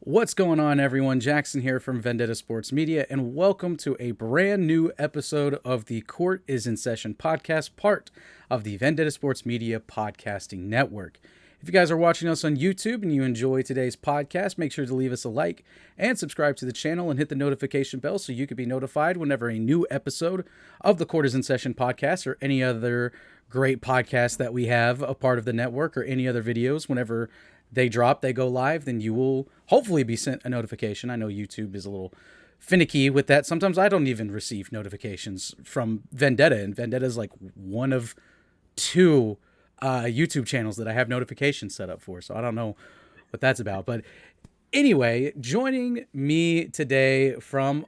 What's going on, everyone? Jackson here from Vendetta Sports Media, and welcome to a brand new episode of the Court is in Session podcast, part of the Vendetta Sports Media podcasting network. If you guys are watching us on YouTube and you enjoy today's podcast, make sure to leave us a like and subscribe to the channel and hit the notification bell so you can be notified whenever a new episode of the Court is in Session podcast or any other great podcast that we have a part of the network or any other videos whenever they drop, they go live, then you will hopefully be sent a notification. I know YouTube is a little finicky with that. Sometimes I don't even receive notifications from Vendetta, and Vendetta is like one of two YouTube channels that I have notifications set up for, so I don't know what that's about. But anyway, joining me today from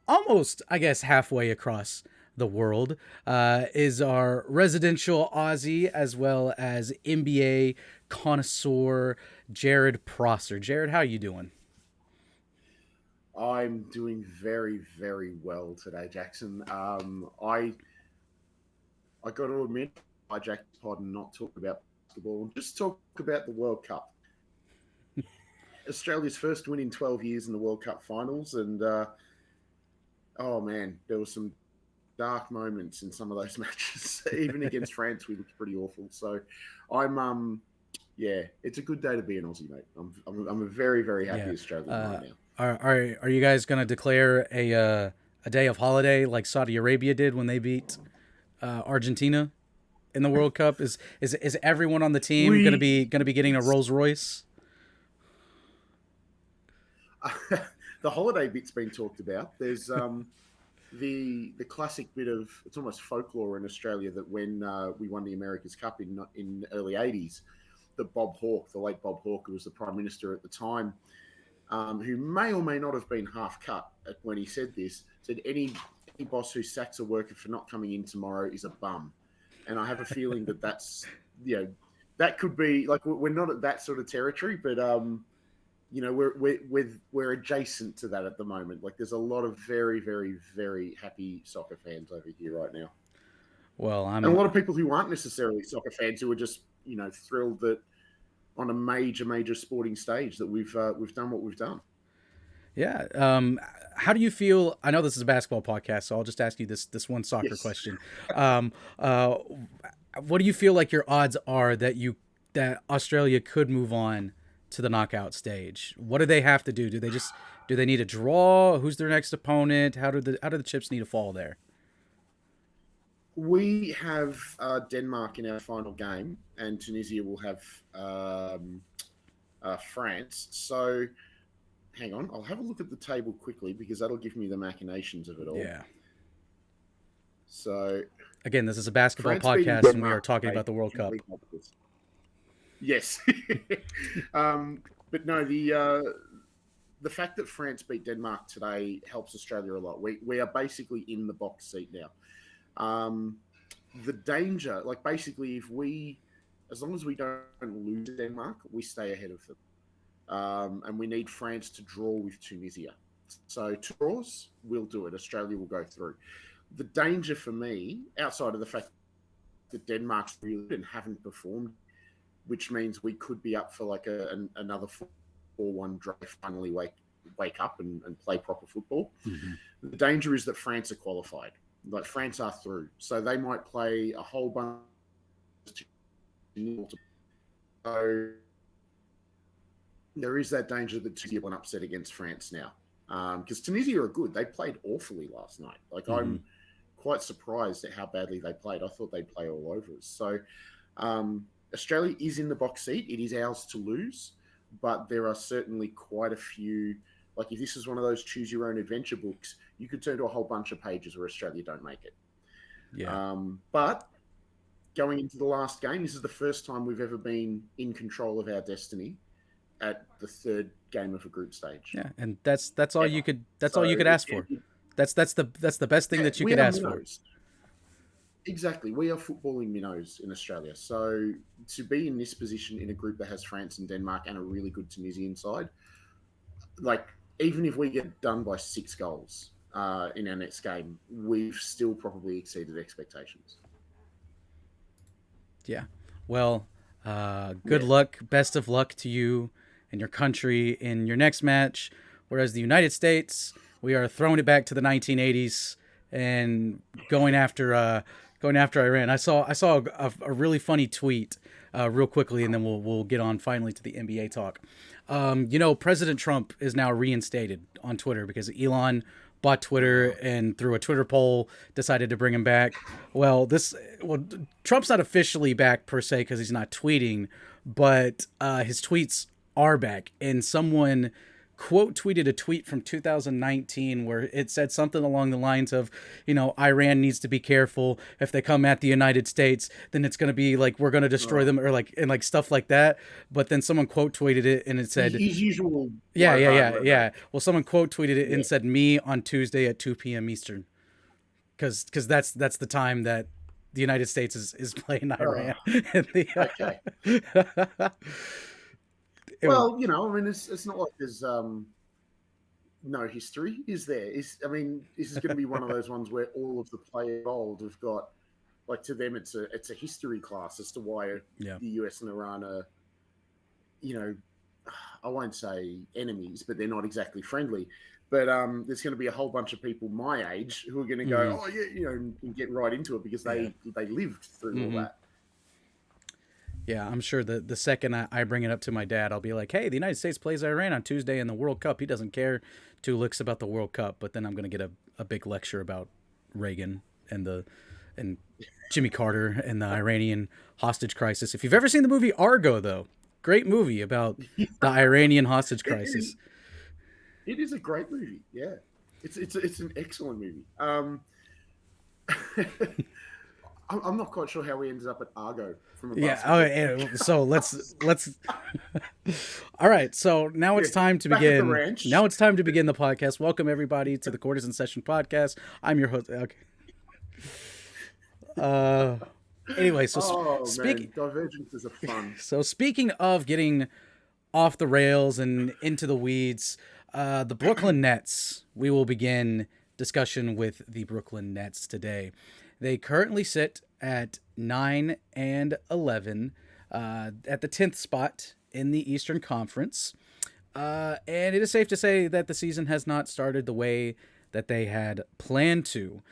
almost, I guess, halfway across the world is our residential Aussie as well as NBA connoisseur, Jarrod Prosser. Jarrod, how you doing? I'm doing very, very well today, Jackson. I got to admit, I Jack's pod and not talk about basketball and just talk about the World Cup. Australia's first win in 12 years in the World Cup finals, and oh man, there were some dark moments in some of those matches. Even against France, we looked pretty awful. So, yeah, it's a good day to be an Aussie, mate. I'm a very, very happy Australian right now. Are you guys gonna declare a day of holiday like Saudi Arabia did when they beat Argentina in the World Cup? Is everyone on the team gonna be getting a Rolls Royce? The holiday bit's been talked about. There's the classic bit of, it's almost folklore in Australia, that when we won the America's Cup in the early '80s, that Bob Hawke, the late Bob Hawke, who was the Prime Minister at the time, who may or may not have been half cut when he said this, said any boss who sacks a worker for not coming in tomorrow is a bum. And I have a feeling that's that could be, like, we're not at that sort of territory, but we're adjacent to that at the moment. Like, there's a lot of very, very, very happy soccer fans over here right now. Well, and a lot of people who aren't necessarily soccer fans who are just thrilled that on a major sporting stage that we've done what we've done. Yeah. How do you feel? I know this is a basketball podcast, so I'll just ask you this one soccer question. What do you feel like your odds are that Australia could move on to the knockout stage? What do they have to do? Do they need a draw? Who's their next opponent? How do the chips need to fall there? We have Denmark in our final game, and Tunisia will have France. So, hang on, I'll have a look at the table quickly because that'll give me the machinations of it all. Yeah. So, again, this is a basketball podcast, and we are talking about the World Cup. Yes, but no, the fact that France beat Denmark today helps Australia a lot. We are basically in the box seat now. The danger, like, basically, as long as we don't lose Denmark, we stay ahead of them. And we need France to draw with Tunisia. So two draws, we'll do it. Australia will go through. The danger for me, outside of the fact that Denmark's really good and haven't performed, which means we could be up for like another 4-1 draw, finally wake up and play proper football. Mm-hmm. The danger is that France are qualified. Like, France are through, so they might play a whole bunch. So there is that danger that Tunisia will upset against France now, because Tunisia are good. They played awfully last night. Like, mm-hmm. I'm quite surprised at how badly they played. I thought they'd play all over us. So Australia is in the box seat. It is ours to lose, but there are certainly quite a few. Like, if this is one of those choose your own adventure books, you could turn to a whole bunch of pages where Australia don't make it. Yeah. But going into the last game, this is the first time we've ever been in control of our destiny at the third game of a group stage. Yeah, and that's all you could all you could ask for. That's the best thing that you could ask for. Exactly. We are footballing minnows in Australia. So to be in this position in a group that has France and Denmark and a really good Tunisian side, like, even if we get done by 6 goals in our next game, we've still probably exceeded expectations. Yeah. Well, good luck. Best of luck to you and your country in your next match. Whereas the United States, we are throwing it back to the 1980s and going after Iran. I saw a really funny tweet real quickly, and then we'll get on finally to the NBA talk. President Trump is now reinstated on Twitter because Elon bought Twitter and through a Twitter poll decided to bring him back. Well, Trump's not officially back per se because he's not tweeting, but his tweets are back, and someone quote tweeted a tweet from 2019 where it said something along the lines of, Iran needs to be careful. If they come at the United States, then it's going to be like we're going to destroy them, or like stuff like that. But then someone quote tweeted it and it said, his usual. yeah. Well, someone quote tweeted it and said, "Me on Tuesday at 2 p.m. Eastern," because that's the time that the United States is playing Iran. Okay. Well, I mean, it's not like there's no history, is there? I mean, this is going to be one of those ones where all of the players involved have got, like, to them, it's a history class as to why the US and Iran are, I won't say enemies, but they're not exactly friendly. But there's going to be a whole bunch of people my age who are going to go, oh yeah, and get right into it because they lived through all that. Yeah, I'm sure the second I bring it up to my dad, I'll be like, hey, the United States plays Iran on Tuesday in the World Cup. He doesn't care two licks about the World Cup, but then I'm going to get a big lecture about Reagan and Jimmy Carter and the Iranian hostage crisis. If you've ever seen the movie Argo, though, great movie about the Iranian hostage crisis. It is a great movie, yeah. It's an excellent movie. I'm not quite sure how we ended up at Argo from a basketball. Yeah. So let's. All right. So now it's time to begin. Now it's time to begin the podcast. Welcome everybody to the Court is in Session podcast. I'm your host. Okay. Anyway, so divergences are fun. So speaking of getting off the rails and into the weeds, the Brooklyn Nets. We will begin discussion with the Brooklyn Nets today. They currently sit at 9-11, at the 10th spot in the Eastern Conference. And it is safe to say that the season has not started the way that they had planned to.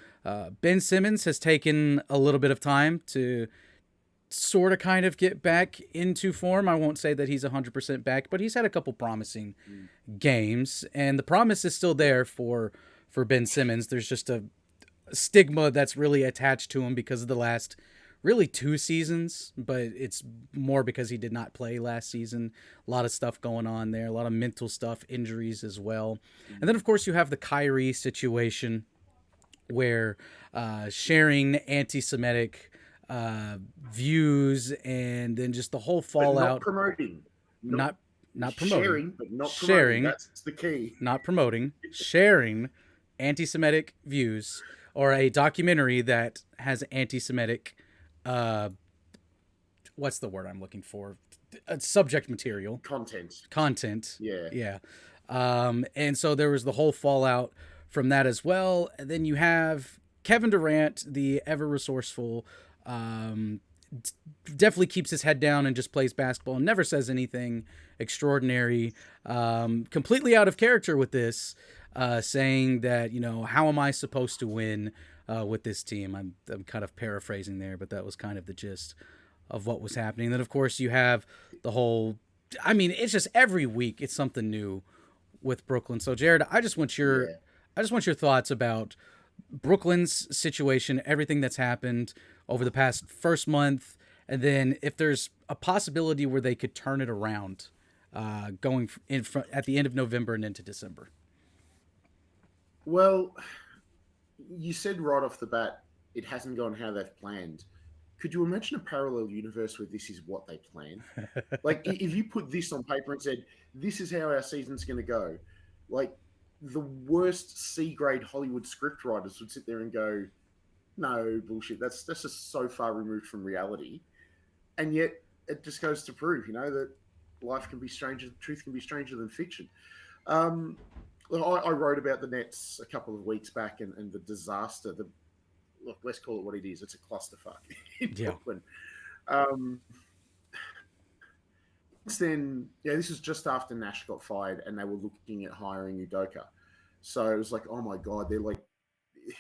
Ben Simmons has taken a little bit of time to sort of kind of get back into form. I won't say that he's 100% back, but he's had a couple promising games, and the promise is still there for Ben Simmons. There's just a stigma that's really attached to him because of the last really 2 seasons, but it's more because he did not play last season. A lot of stuff going on there, a lot of mental stuff, injuries as well. And then, of course, you have the Kyrie situation where sharing anti-Semitic views and then just the whole fallout. Not promoting. Sharing, but not promoting. That's the key. Not promoting. Sharing anti-Semitic views, or a documentary that has anti-Semitic, what's the word I'm looking for? Subject material. Content. Yeah. And so there was the whole fallout from that as well. And then you have Kevin Durant, the ever resourceful, definitely keeps his head down and just plays basketball and never says anything extraordinary, completely out of character with this, saying that, how am I supposed to win with this team? I'm kind of paraphrasing there, but that was kind of the gist of what was happening. And then, of course, you have the whole, it's just every week it's something new with Brooklyn. So, Jarrod, I just want your thoughts about Brooklyn's situation, everything that's happened over the past first month, and then if there's a possibility where they could turn it around going in front at the end of November and into December. Well, you said right off the bat it hasn't gone how they've planned. Could you imagine a parallel universe where this is what they planned? Like, if you put this on paper and said, this is how our season's going to go, like, the worst C-grade Hollywood scriptwriters would sit there and go, no, bullshit, that's just so far removed from reality. And yet, it just goes to prove, that life can be stranger, truth can be stranger than fiction. I wrote about the Nets a couple of weeks back and the disaster. Look, let's call it what it is. It's a clusterfuck in Brooklyn. then, yeah, this was just after Nash got fired, and they were looking at hiring Udoka. So it was like, oh my god, they're like,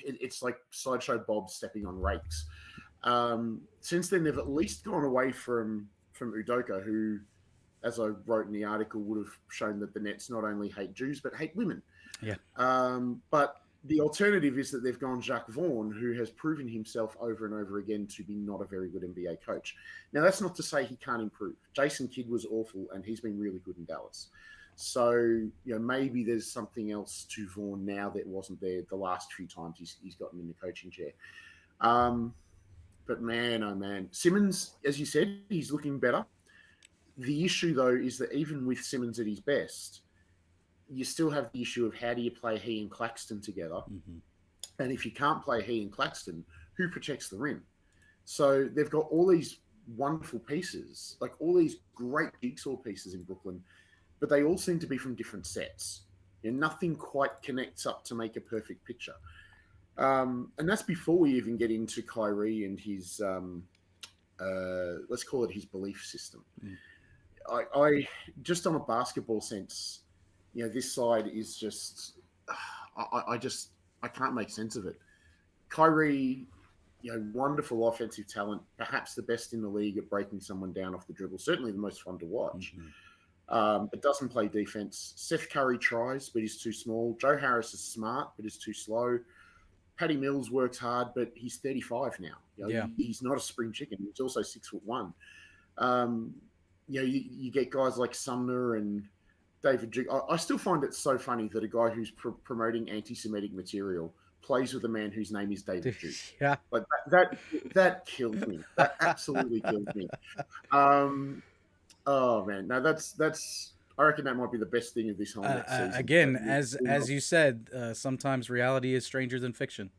it's like Sideshow Bob stepping on rakes. Since then, they've at least gone away from Udoka, who, as I wrote in the article, would have shown that the Nets not only hate Jews but hate women. Yeah. But the alternative is that they've gone Jacques Vaughn, who has proven himself over and over again to be not a very good NBA coach. Now, that's not to say he can't improve. Jason Kidd was awful, and he's been really good in Dallas. So, maybe there's something else to Vaughn now that wasn't there the last few times he's gotten in the coaching chair. But man, oh man, Simmons, as you said, he's looking better. The issue, though, is that even with Simmons at his best, you still have the issue of how do you play he and Claxton together? Mm-hmm. And if you can't play he and Claxton, who protects the rim? So they've got all these wonderful pieces, like all these great jigsaw pieces in Brooklyn, but they all seem to be from different sets. Nothing quite connects up to make a perfect picture. And that's before we even get into Kyrie and his, let's call it his belief system. Mm. I just on a basketball sense, this side is just, I can't make sense of it. Kyrie, wonderful offensive talent, perhaps the best in the league at breaking someone down off the dribble, certainly the most fun to watch. But doesn't play defense. Seth Curry tries, but he's too small. Joe Harris is smart, but is too slow. Patty Mills works hard, but he's 35 now. He's not a spring chicken. He's also 6'1". You get guys like Sumner and David Duke. I still find it so funny that a guy who's promoting anti-Semitic material plays with a man whose name is David Duke. Yeah, like that killed me. That absolutely killed me. Oh man, no, that's. I reckon that might be the best thing of this whole next season. again, as you said, sometimes reality is stranger than fiction.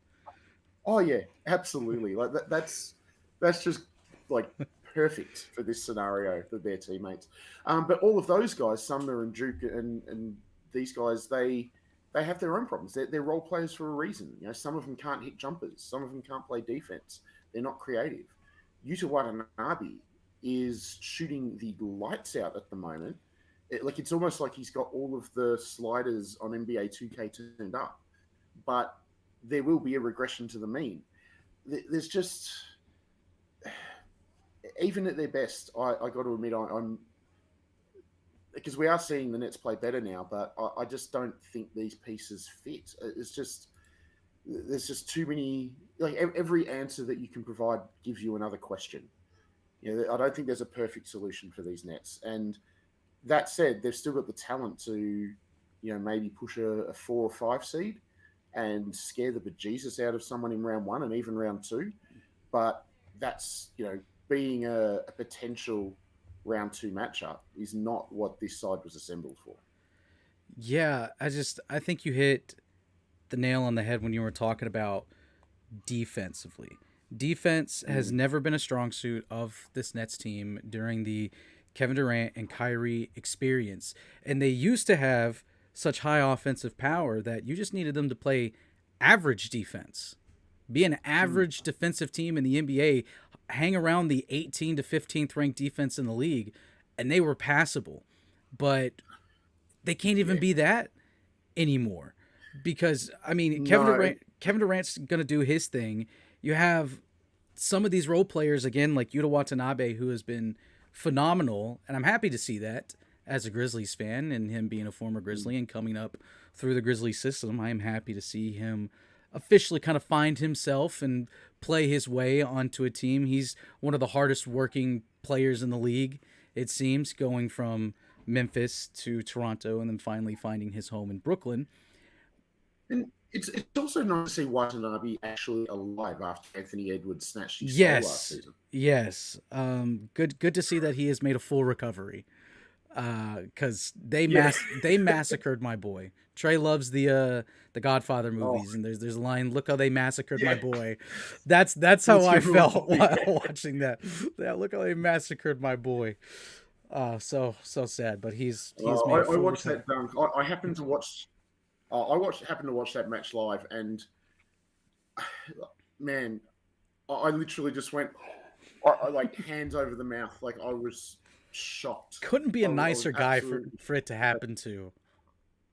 Oh yeah, absolutely. Like that's just like perfect for this scenario for their teammates. But all of those guys, Sumner and Duke and these guys, they have their own problems. They're role players for a reason. Some of them can't hit jumpers. Some of them can't play defense. They're not creative. Yuta Watanabe is shooting the lights out at the moment. It's almost like he's got all of the sliders on NBA 2K turned up. But there will be a regression to the mean. There's just, even at their best, I got to admit, I'm because we are seeing the Nets play better now, but I just don't think these pieces fit. It's just, there's just too many, like every answer that you can provide gives you another question. I don't think there's a perfect solution for these Nets. And that said, they've still got the talent to, maybe push a 4 or 5 seed and scare the bejesus out of someone in round 1 and even round 2. But that's, being a potential round 2 matchup is not what this side was assembled for. Yeah, I think you hit the nail on the head when you were talking about defensively. Defense has never been a strong suit of this Nets team during the Kevin Durant and Kyrie experience. And they used to have such high offensive power that you just needed them to play average defense. Be an average defensive team in the NBA, hang around the 18 to 15th ranked defense in the league, and they were passable. But they can't even be that anymore. Because, I mean, Kevin Durant's going to do his thing. You have some of these role players, again, like Yuta Watanabe, who has been phenomenal, and I'm happy to see that as a Grizzlies fan, and him being a former Grizzly and coming up through the Grizzlies system. I am happy to see him officially kind of find himself and play his way onto a team. He's one of the hardest working players in the league, it seems, going from Memphis to Toronto and then finally finding his home in Brooklyn. And it's also nice to see Watanabe actually alive after Anthony Edwards snatched his soul last season. Yes. Good to see that he has made a full recovery. Because they massacred my boy. Trey loves the Godfather movies, and there's a line, "Look how they massacred my boy." That's how I felt while watching that. Yeah, look how they massacred my boy. So sad, but he's made I watched that dunk. I happened to watch. Happened to watch that match live, and man, I literally just went, I like hands over the mouth, like I was shocked. Couldn't be a I was nicer guy absolutely for it to happen to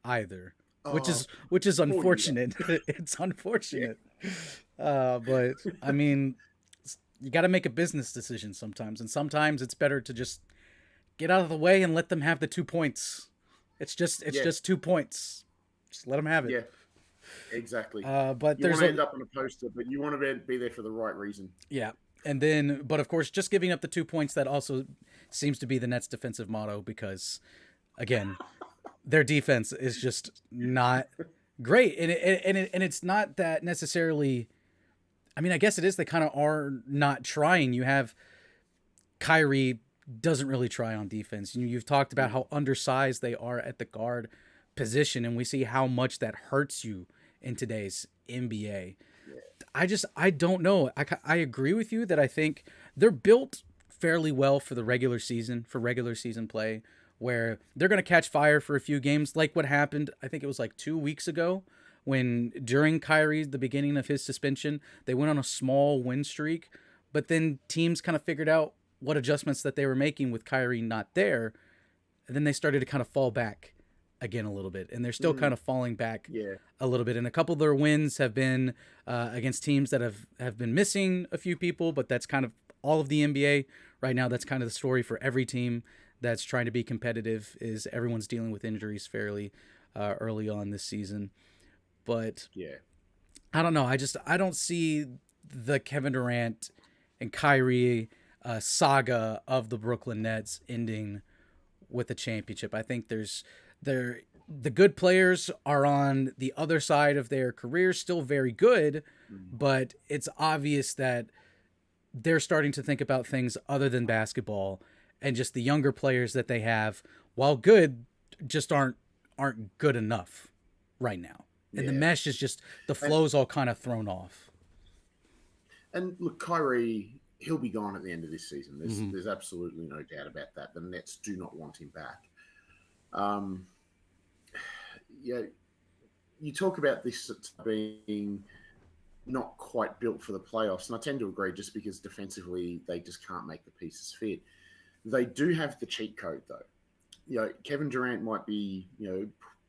either, oh, which is poor you. unfortunate. It's Yeah, unfortunate, but I mean, you got to make a business decision sometimes, and sometimes it's better to just get out of the way and let them have the 2 points. It's yeah, just 2 points. Just let them have it. yeah, exactly. But You want there's to a end up on a poster, but you want to be there for the right reason. yeah, and then but of course just giving up the 2 points, that also seems to be the Nets' defensive motto, because again their defense is just not great, and it's not that necessarily. I mean, I guess it is. They kind of are not trying. You have Kyrie doesn't really try on defense. You've talked about how undersized they are at the guard position, and we see how much that hurts you in today's NBA. Yeah, I don't know. I agree with you that I think they're built fairly well for the regular season, for regular season play, where they're going to catch fire for a few games, like what happened. I think it was like 2 weeks ago when during Kyrie, the beginning of his suspension, they went on a small win streak, but then teams kind of figured out what adjustments that they were making with Kyrie not there, and then they started to kind of fall back again a little bit, and they're still kind of falling back yeah, a little bit. And a couple of their wins have been against teams that have been missing a few people, but that's kind of all of the NBA right now. That's kind of the story for every team that's trying to be competitive, is everyone's dealing with injuries fairly early on this season. But yeah. I don't know. I don't see the Kevin Durant and Kyrie saga of the Brooklyn Nets ending with a championship. I think the good players are on the other side of their careers, still very good, but it's obvious that they're starting to think about things other than basketball, and just the younger players that they have, while good, just aren't good enough right now. And the Yeah. mesh is just the And flow's all kind of thrown off. look, Kyrie, he'll be gone at the end of this season. Mm-hmm. There's absolutely no doubt about that. The Nets do not want him back. Um, yeah, you talk about this being not quite built for the playoffs, and I tend to agree, just because defensively they just can't make the pieces fit. They do have the cheat code though. Kevin Durant might be,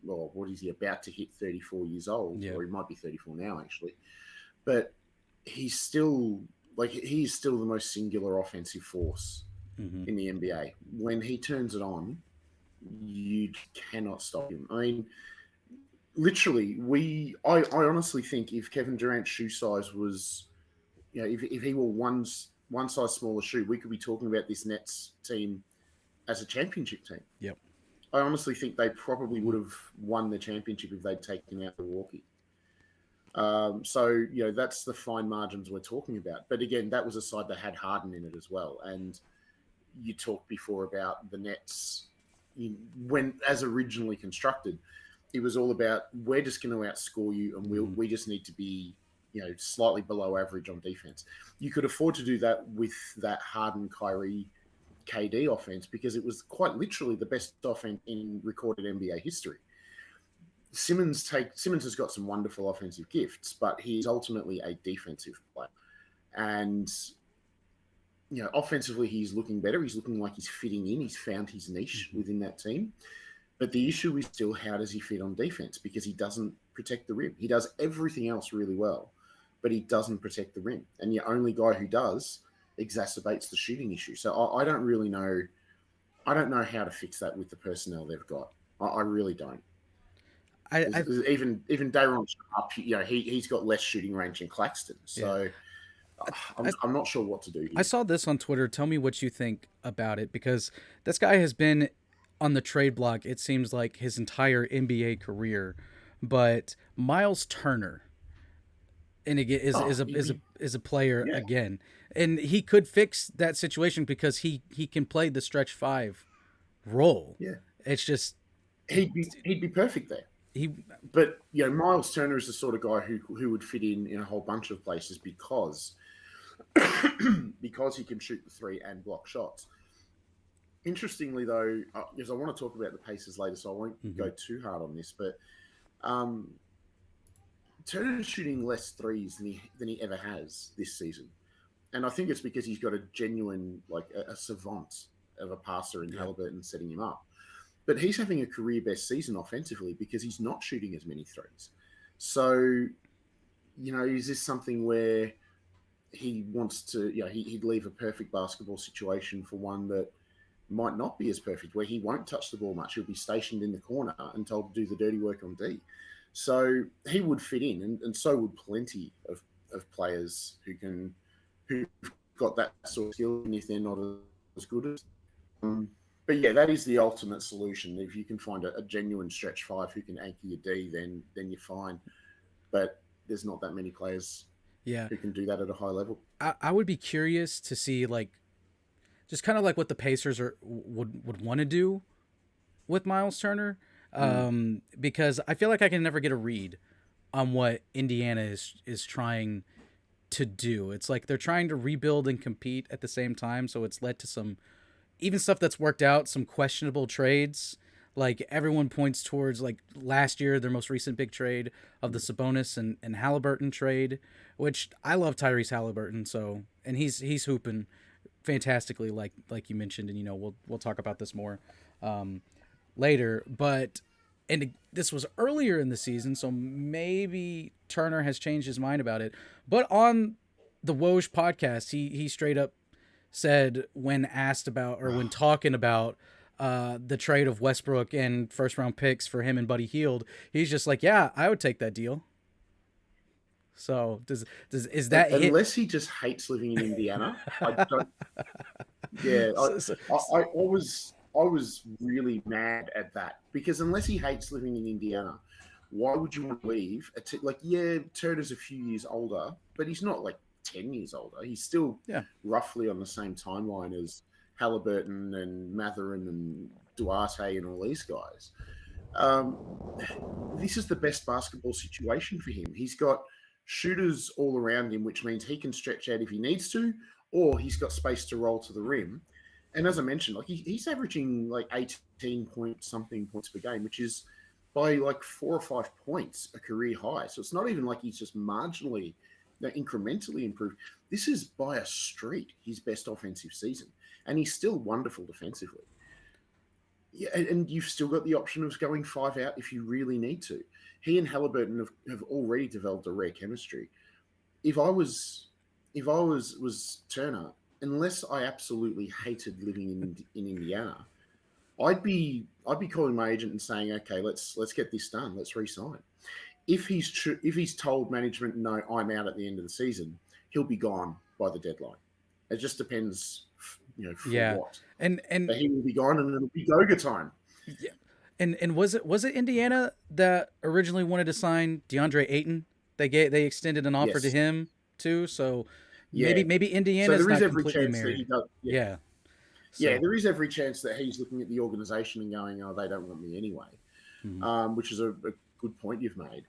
well, what is he, about to hit 34 years old, Yeah. or he might be 34 now actually, but he's still he's still the most singular offensive force Mm-hmm. in the NBA. When he turns it on, you cannot stop him. I mean, literally, I honestly think if Kevin Durant's shoe size was, if he were one size smaller shoe, we could be talking about this Nets team as a championship team. Yep. I honestly think they probably would have won the championship if they'd taken out Milwaukee. So that's the fine margins we're talking about. But again, that was a side that had Harden in it as well. And you talked before about the Nets when, as originally constructed, it was all about, we're just going to outscore you, and we just need to be slightly below average on defense. You could afford to do that with that Harden, Kyrie, KD offense, because it was quite literally the best offense in recorded NBA history. Simmons has got some wonderful offensive gifts, but he's ultimately a defensive player. And offensively, he's looking better. He's looking like he's fitting in. He's found his niche within that team. But the issue is still, how does he fit on defense? Because he doesn't protect the rim. He does everything else really well, but he doesn't protect the rim. And the only guy who does exacerbates the shooting issue. So I don't really know. I don't know how to fix that with the personnel they've got. I really don't. I Even Dayron Sharp, he's got less shooting range than Claxton. So I'm not sure what to do I here. saw this on Twitter. Tell me what you think about it, because this guy has been on the trade block, it seems like, his entire NBA career. But Miles Turner, and again, is a player Yeah, again, and he could fix that situation because he can play the stretch five role. yeah. It's just He'd be perfect there. he But Miles Turner is the sort of guy who would fit in a whole bunch of places because he can shoot the three and block shots. Interestingly, though, because I want to talk about the Pacers later, so I won't go too hard on this, but Turner's shooting less threes than he ever has this season. And I think it's because he's got a genuine, a savant of a passer in Halliburton setting him up. But he's having a career best season offensively because he's not shooting as many threes. So, is this something where he wants to, he'd leave a perfect basketball situation for one that might not be as perfect, where he won't touch the ball much. He'll be stationed in the corner and told to do the dirty work on D. So he would fit in, and so would plenty of players who've got that sort of skill, and if they're not as good as. But yeah, that is the ultimate solution. If you can find a genuine stretch five who can anchor your D, then you're fine. But there's not that many players who can do that at a high level. I would be curious to see just kind of like what the Pacers would want to do with Miles Turner, because I feel like I can never get a read on what Indiana is trying to do. It's like they're trying to rebuild and compete at the same time, so it's led to some even stuff that's worked out, some questionable trades. Like everyone points towards like last year, their most recent big trade of the Sabonis and Halliburton trade, which I love Tyrese Halliburton. So, and he's hooping fantastically, like you mentioned, and we'll talk about this more later. But this was earlier in the season, so maybe Turner has changed his mind about it. But on the Woj podcast, he straight up said when asked about or when talking about the trade of Westbrook and first round picks for him and Buddy Hield, he's just like, yeah, I would take that deal. So is that unless he just hates living in Indiana? I don't. Yeah, I was really mad at that because unless he hates living in Indiana, why would you want to leave? Turner's a few years older, but he's not like 10 years older. He's still roughly on the same timeline as Halliburton and Mathurin and Duarte and all these guys. This is the best basketball situation for him. He's got shooters all around him, which means he can stretch out if he needs to, or he's got space to roll to the rim. And as I mentioned, like he's averaging like 18 point something points per game, which is by like 4 or 5 points a career high. So it's not even like he's just marginally, incrementally improved. This is by a street his best offensive season, and he's still wonderful defensively. Yeah, and you've still got the option of going 5 out if you really need to. He and Halliburton have already developed a rare chemistry. If I was Turner, unless I absolutely hated living in Indiana, I'd be calling my agent and saying, okay, let's get this done. Let's re-sign. If he's told management, no, I'm out at the end of the season, he'll be gone by the deadline. It just depends, for what. And but he will be gone, and it'll be Goga time. Yeah. And was it Indiana that originally wanted to sign DeAndre Ayton? They extended an offer to him too. So maybe Indiana's not completely married. There is every chance that he's looking at the organization and going, oh, they don't want me anyway, which is a good point you've made.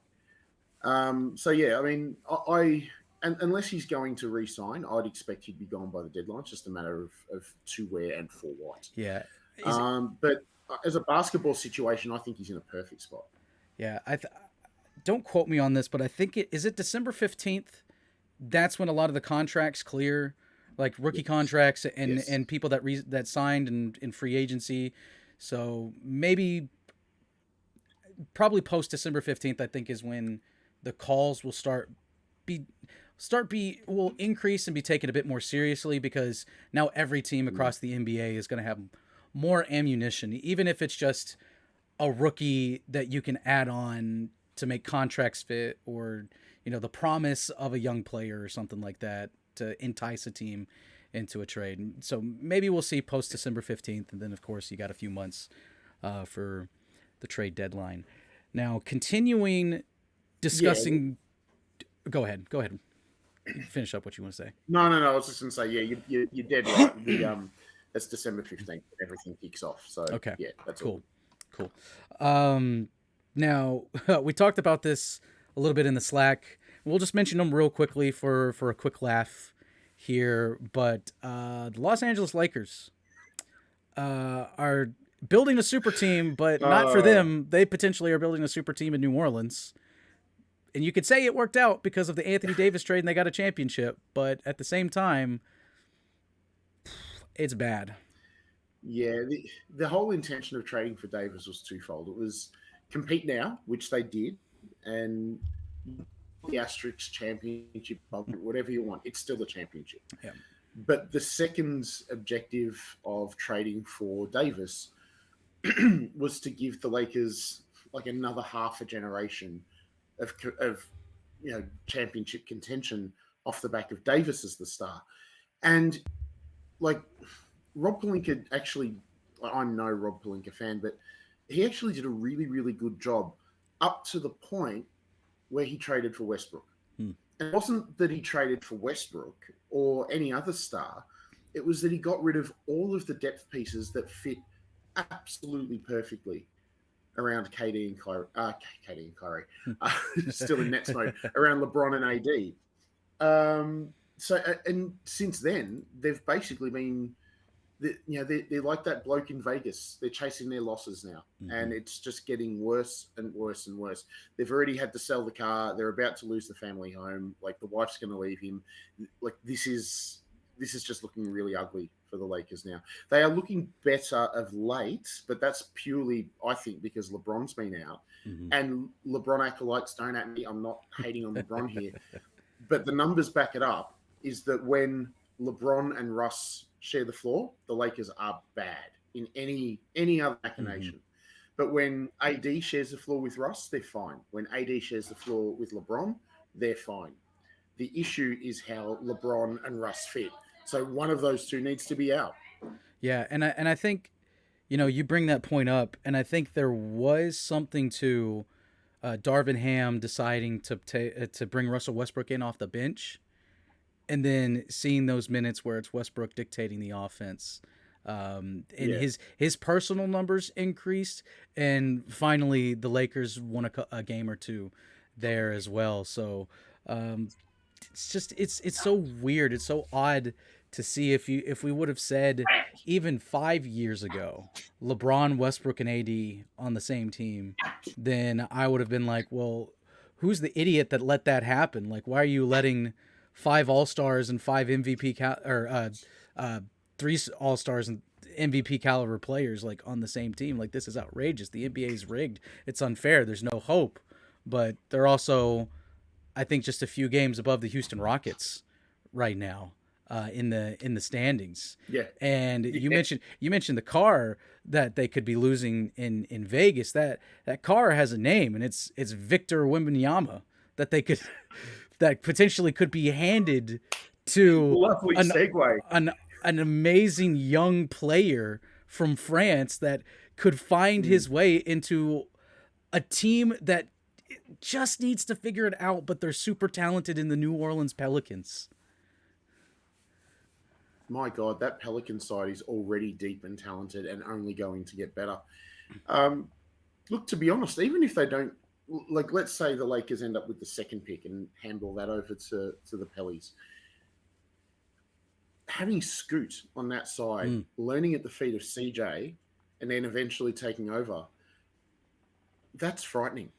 Unless he's going to re-sign, I'd expect he'd be gone by the deadline. It's just a matter of to where and for what. Yeah. But as a basketball situation, I think he's in a perfect spot. Yeah. Don't quote me on this, but I think is it December 15th? That's when a lot of the contracts clear, like rookie contracts and people that signed in free agency. So probably post December 15th, I think, is when the calls will will increase and be taken a bit more seriously, because now every team across the NBA is going to have more ammunition, even if it's just a rookie that you can add on to make contracts fit, or the promise of a young player or something like that to entice a team into a trade. So maybe we'll see post December 15th, and then of course you got a few months for the trade deadline. Now, continuing discussing. Go ahead. Finish up what you want to say. No. I was just going to say, you're dead right. That's December 15th. Everything kicks off. So okay, that's cool. Now we talked about this a little bit in the Slack. We'll just mention them real quickly for a quick laugh here. But the Los Angeles Lakers are building a super team, but not for them. They potentially are building a super team in New Orleans. And you could say it worked out because of the Anthony Davis trade and they got a championship. But at the same time, it's bad. Yeah, the whole intention of trading for Davis was twofold. It was compete now, which they did, and the asterisk championship, whatever you want, it's still a championship. Yeah. But the second objective of trading for Davis was to give the Lakers like another half a generation of championship contention off the back of Davis as the star. And like Rob Pelinka actually, I'm no Rob Pelinka fan, but he actually did a really, really good job up to the point where he traded for Westbrook. Hmm. And it wasn't that he traded for Westbrook or any other star. It was that he got rid of all of the depth pieces that fit absolutely perfectly around KD and Kyrie, still in Nets mode, around LeBron and AD. And since then, they've basically been, they're like that bloke in Vegas. They're chasing their losses now, and it's just getting worse and worse and worse. They've already had to sell the car. They're about to lose the family home. Like the wife's going to leave him. Like this is just looking really ugly for the Lakers now. They are looking better of late, but that's purely, I think, because LeBron's been out. And LeBron acolytes, don't at me. I'm not hating on LeBron here, but the numbers back it up. Is that when LeBron and Russ share the floor, the Lakers are bad in any other machination. But when AD shares the floor with Russ, they're fine. When AD shares the floor with LeBron, they're fine. The issue is how LeBron and Russ fit. So one of those two needs to be out. Yeah, and I think, you bring that point up, and I think there was something to Darvin Ham deciding to bring Russell Westbrook in off the bench, and then seeing those minutes where it's Westbrook dictating the offense. And his personal numbers increased, and finally the Lakers won a game or two there as well. So it's just it's so weird. It's so odd to see if we would have said even 5 years ago LeBron, Westbrook, and AD on the same team, then I would have been like, well, who's the idiot that let that happen? Like, why are you letting 5 All-Stars and 3 All-Stars and MVP caliber players like on the same team? Like, this is outrageous. The NBA's rigged. It's unfair. There's no hope. But they're also, I think, just a few games above the Houston Rockets right now in the standings. Yeah. And you mentioned the car that they could be losing in Vegas. That car has a name, and it's Victor Wembanyama, that they could that potentially could be handed to Lovely segue. An amazing young player from France that could find his way into a team that just needs to figure it out, but they're super talented in the New Orleans Pelicans. My God, that Pelican side is already deep and talented and only going to get better. Look, to be honest, even if they don't, like, let's say the Lakers end up with the second pick and handball that over to the Pellies. Having Scoot on that side, learning at the feet of CJ, and then eventually taking over, that's frightening.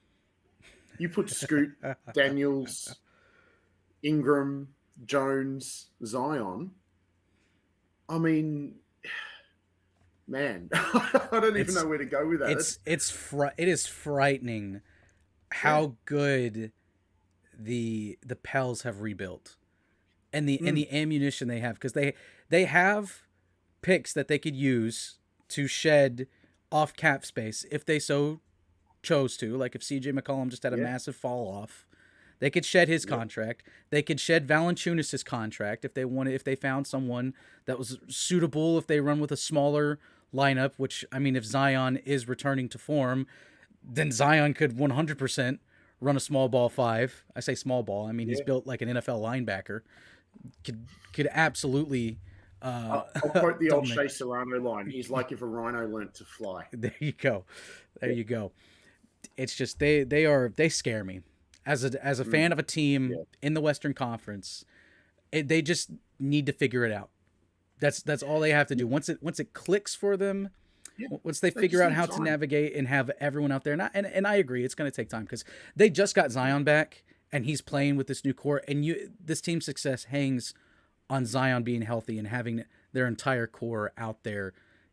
You put Scoot, Daniels, Ingram, Jones, Zion. I mean, man, I don't even know where to go with that. It is frightening how good the Pels have rebuilt, and the ammunition they have, because they have picks that they could use to shed off cap space if they so chose to. Like if CJ McCollum just had a massive fall off, they could shed his contract. They could shed Valanciunas' contract if they wanted. If they found someone that was suitable, if they run with a smaller lineup, which, I mean, if Zion is returning to form, then Zion could 100% run a small ball five. I say small ball. I mean, he's built like an NFL linebacker. Could absolutely. I'll quote the old Shea Serrano line. He's like if a rhino learnt to fly. There you go. You go. It's just they scare me as a fan of a team in the Western Conference. They just need to figure it out. That's all they have to do. Once it clicks for them, once they figure out how to navigate and have everyone out there. And I agree, it's going to take time because they just got Zion back and he's playing with this new core. And this team's success hangs on Zion being healthy and having their entire core out there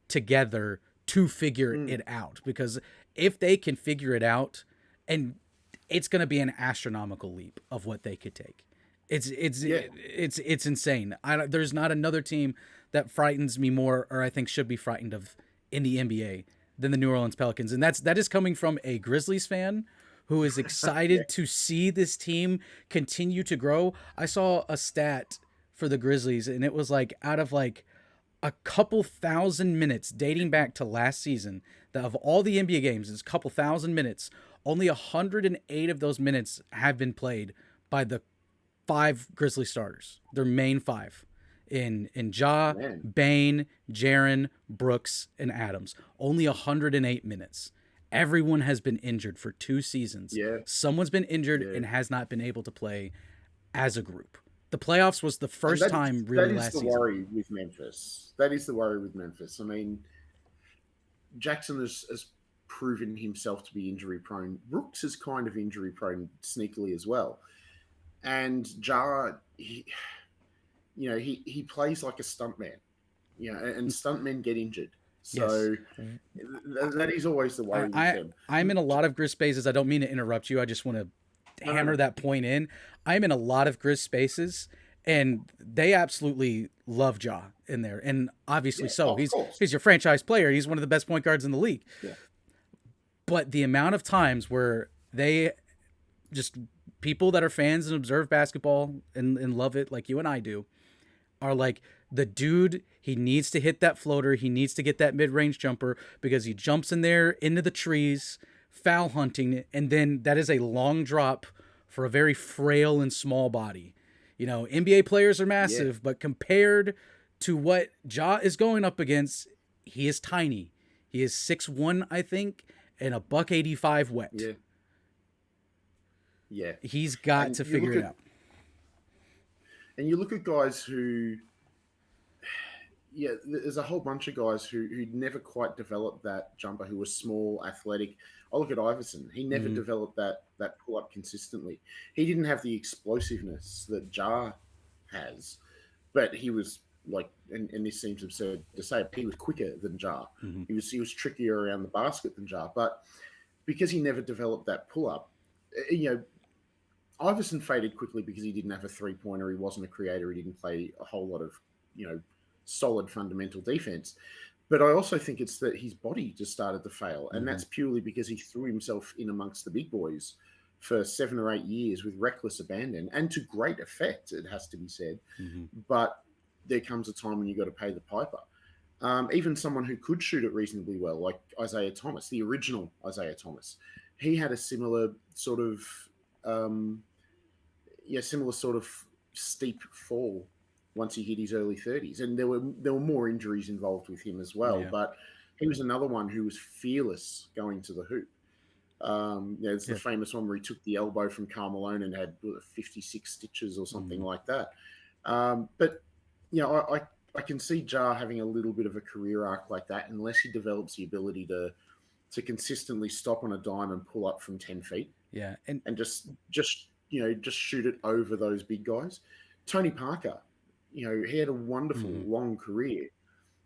together to figure it out. Because if they can figure it out, and it's going to be an astronomical leap of what they could take. It's insane. There's not another team that frightens me more, or I think should be frightened of in the NBA than the New Orleans Pelicans, and that is coming from a Grizzlies fan who is Yeah. excited to see this team continue to grow. I saw a stat for the Grizzlies, and it was like out of like a couple thousand minutes dating back to last season, that of all the NBA games, it's a couple thousand minutes. Only 108 of those minutes have been played by the 5 Grizzly starters, their main 5, in Ja, Man. Bane, Jaren, Brooks, and Adams. Only 108 minutes. Everyone has been injured for 2 seasons. Yeah. Someone's been injured Yeah. and has not been able to play as a group. The playoffs was the And first time really that is last the season. worry with Memphis. That is the worry with Memphis. I mean, Jackson has proven himself to be injury prone. Brooks is kind of injury prone sneakily as well. And Jarrod, he plays like a stuntman, and stuntmen get injured. Yes. So that is always the worry with them. I'm in a lot of Grizz spaces. I don't mean to interrupt you. I just want to hammer No. that point in. I'm in a lot of Grizz spaces, and they absolutely love Ja in there, and obviously Yeah, so. of course. He's your franchise player. He's one of the best point guards in the league. Yeah. But the amount of times where they just people that are fans and observe basketball and love it like you and I do are like, the dude, he needs to hit that floater. He needs to get that mid-range jumper because he jumps in there into the trees, foul hunting, and then that is a long drop for a very frail and small body. NBA players are massive, but compared to what Ja is going up against, he is tiny. He is 6'1", I think, and a $185 wet. Yeah. Yeah. He's got And to you figure look it at out. And you look at guys who, there's a whole bunch of guys who never quite developed that jumper, who were small, athletic. I look at Iverson. He never developed that pull up consistently. He didn't have the explosiveness that Ja has, but he was like, and this seems absurd to say, he was quicker than Ja. He was trickier around the basket than Ja, but because he never developed that pull up, Iverson faded quickly because he didn't have a 3-pointer. He wasn't a creator. He didn't play a whole lot of, solid fundamental defense. But I also think it's that his body just started to fail. And that's purely because he threw himself in amongst the big boys for 7 or 8 years with reckless abandon, and to great effect, it has to be said. But there comes a time when you've got to pay the piper. Even someone who could shoot it reasonably well, like Isaiah Thomas, the original Isaiah Thomas, he had a similar sort of steep fall once he hit his early 30s, and there were more injuries involved with him as well. Yeah. But he was another one who was fearless going to the hoop. It's the famous one where he took the elbow from Karl Malone and had 56 stitches or something like that. But I can see Ja having a little bit of a career arc like that unless he develops the ability to consistently stop on a dime and pull up from 10 feet. Yeah. And just shoot it over those big guys. Tony Parker, he had a wonderful long career.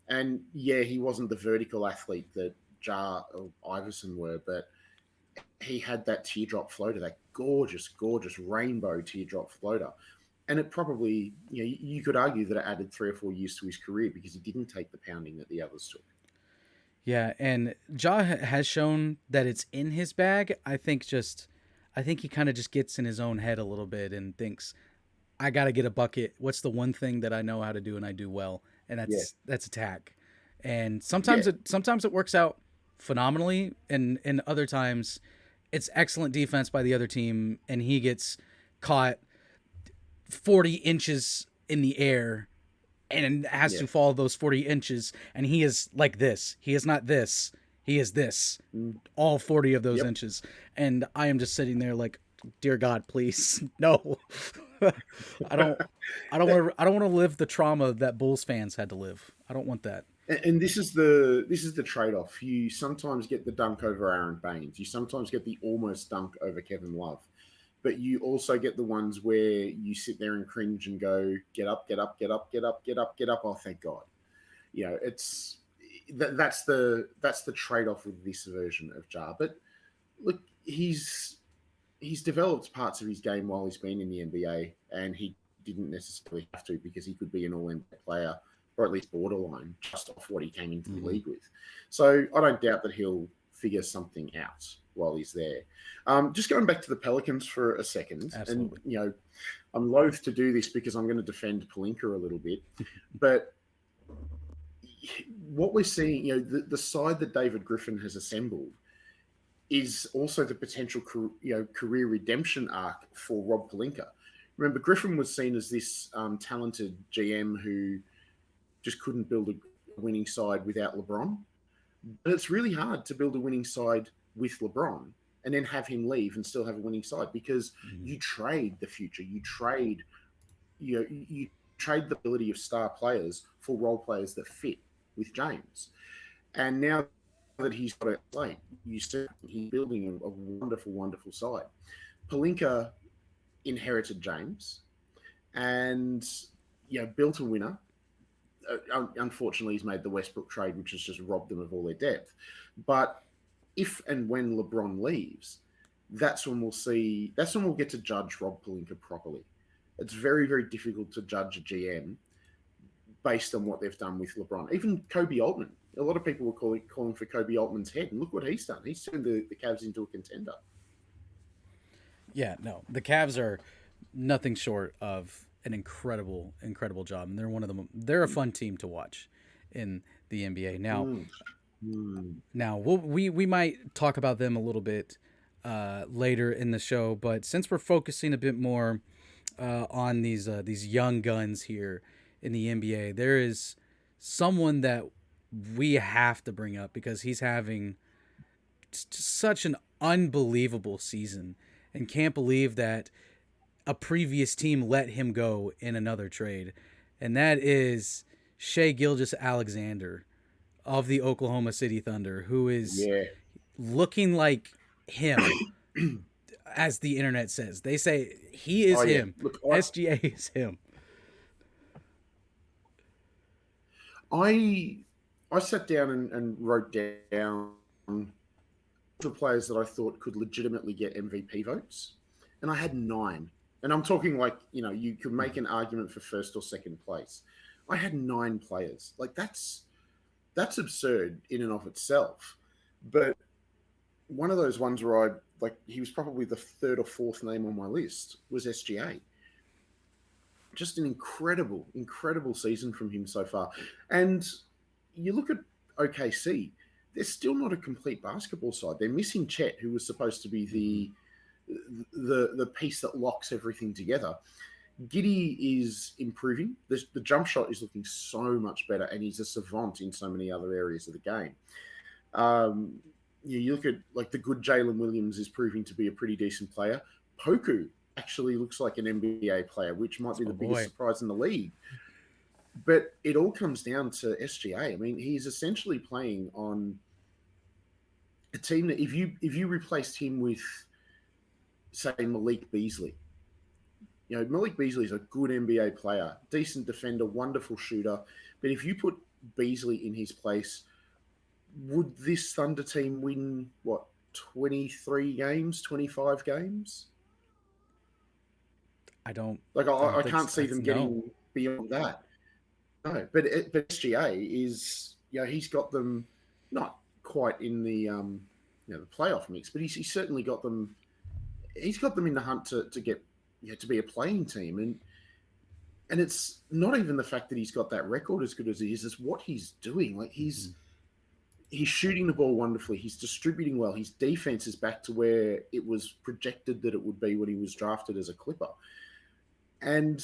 And he wasn't the vertical athlete that Ja or Iverson were, but he had that teardrop floater, that gorgeous, gorgeous rainbow teardrop floater. And it probably, you could argue that it added 3 or 4 years to his career because he didn't take the pounding that the others took. Yeah, and Ja has shown that it's in his bag. I think he kind of just gets in his own head a little bit and thinks, I got to get a bucket. What's the one thing that I know how to do and I do well? And that's attack. And sometimes it works out phenomenally, and other times it's excellent defense by the other team, and he gets caught 40 inches in the air and has to fall those 40 inches, and he is like this. He is not this. He is this. All 40 of those inches. And I am just sitting there like, dear God, please. No. I don't want to live the trauma that Bulls fans had to live. I don't want that. And this is the trade-off. You sometimes get the dunk over Aaron Baines. You sometimes get the almost dunk over Kevin Love. But you also get the ones where you sit there and cringe and go, get up, get up, get up, get up, get up, get up. Oh, thank God. that's the trade off with this version of Jar. But look, he's developed parts of his game while he's been in the NBA, and he didn't necessarily have to because he could be an all-NBA player or at least borderline just off what he came into the league with. So I don't doubt that he'll figure something out while he's there. Just going back to the Pelicans for a second, Absolutely. and I'm loath to do this because I'm going to defend Pelinka a little bit, but what we're seeing, the side that David Griffin has assembled is also the potential career redemption arc for Rob Pelinka. Remember, Griffin was seen as this talented GM who just couldn't build a winning side without LeBron. But it's really hard to build a winning side with LeBron and then have him leave and still have a winning side because you trade the future, you trade the ability of star players for role players that fit with James. And now that he's got it late, you see he's building a wonderful, wonderful side. Pelinka inherited James and built a winner. Unfortunately, he's made the Westbrook trade, which has just robbed them of all their depth. But if and when LeBron leaves, that's when we'll get to judge Rob Pelinka properly. It's very, very difficult to judge a GM based on what they've done with LeBron. Even Kobe Altman. A lot of people were calling for Kobe Altman's head, and look what he's done. He's turned the Cavs into a contender. Yeah, no, the Cavs are nothing short of an incredible, incredible job, and they're a fun team to watch in the NBA. Now we might talk about them a little bit later in the show, but since we're focusing a bit more on these young guns here in the NBA, there is someone that we have to bring up because he's having such an unbelievable season and can't believe that a previous team let him go in another trade. And that is Shai Gilgeous-Alexander of the Oklahoma City Thunder, who is looking like him, as the internet says. They say he is him. Look, SGA is him. I sat down and wrote down the players that I thought could legitimately get MVP votes, and I had 9. And I'm talking like, you could make an argument for first or second place. I had 9 players. Like that's absurd in and of itself. But one of those ones where he was probably the 3rd or 4th name on my list was SGA. Just an incredible, incredible season from him so far. And you look at OKC, they're still not a complete basketball side. They're missing Chet, who was supposed to be the piece that locks everything together. Giddy is improving. The jump shot is looking so much better, and he's a savant in so many other areas of the game. You look at the good Jalen Williams is proving to be a pretty decent player. Poku actually looks like an NBA player, which might be the biggest surprise in the league. But it all comes down to SGA. I mean, he's essentially playing on a team that if you replaced him with, say, Malik Beasley, Malik Beasley is a good NBA player, decent defender, wonderful shooter. But if you put Beasley in his place, would this Thunder team win, 23 games, 25 games? I can't see them getting beyond that. No, but SGA is, he's got them not quite in the the playoff mix, but he's certainly got them. He's got them in the hunt to get to be a playing team, and it's not even the fact that he's got that record as good as he is. It's what he's doing. He's shooting the ball wonderfully. He's distributing well. His defense is back to where it was projected that it would be when he was drafted as a Clipper. And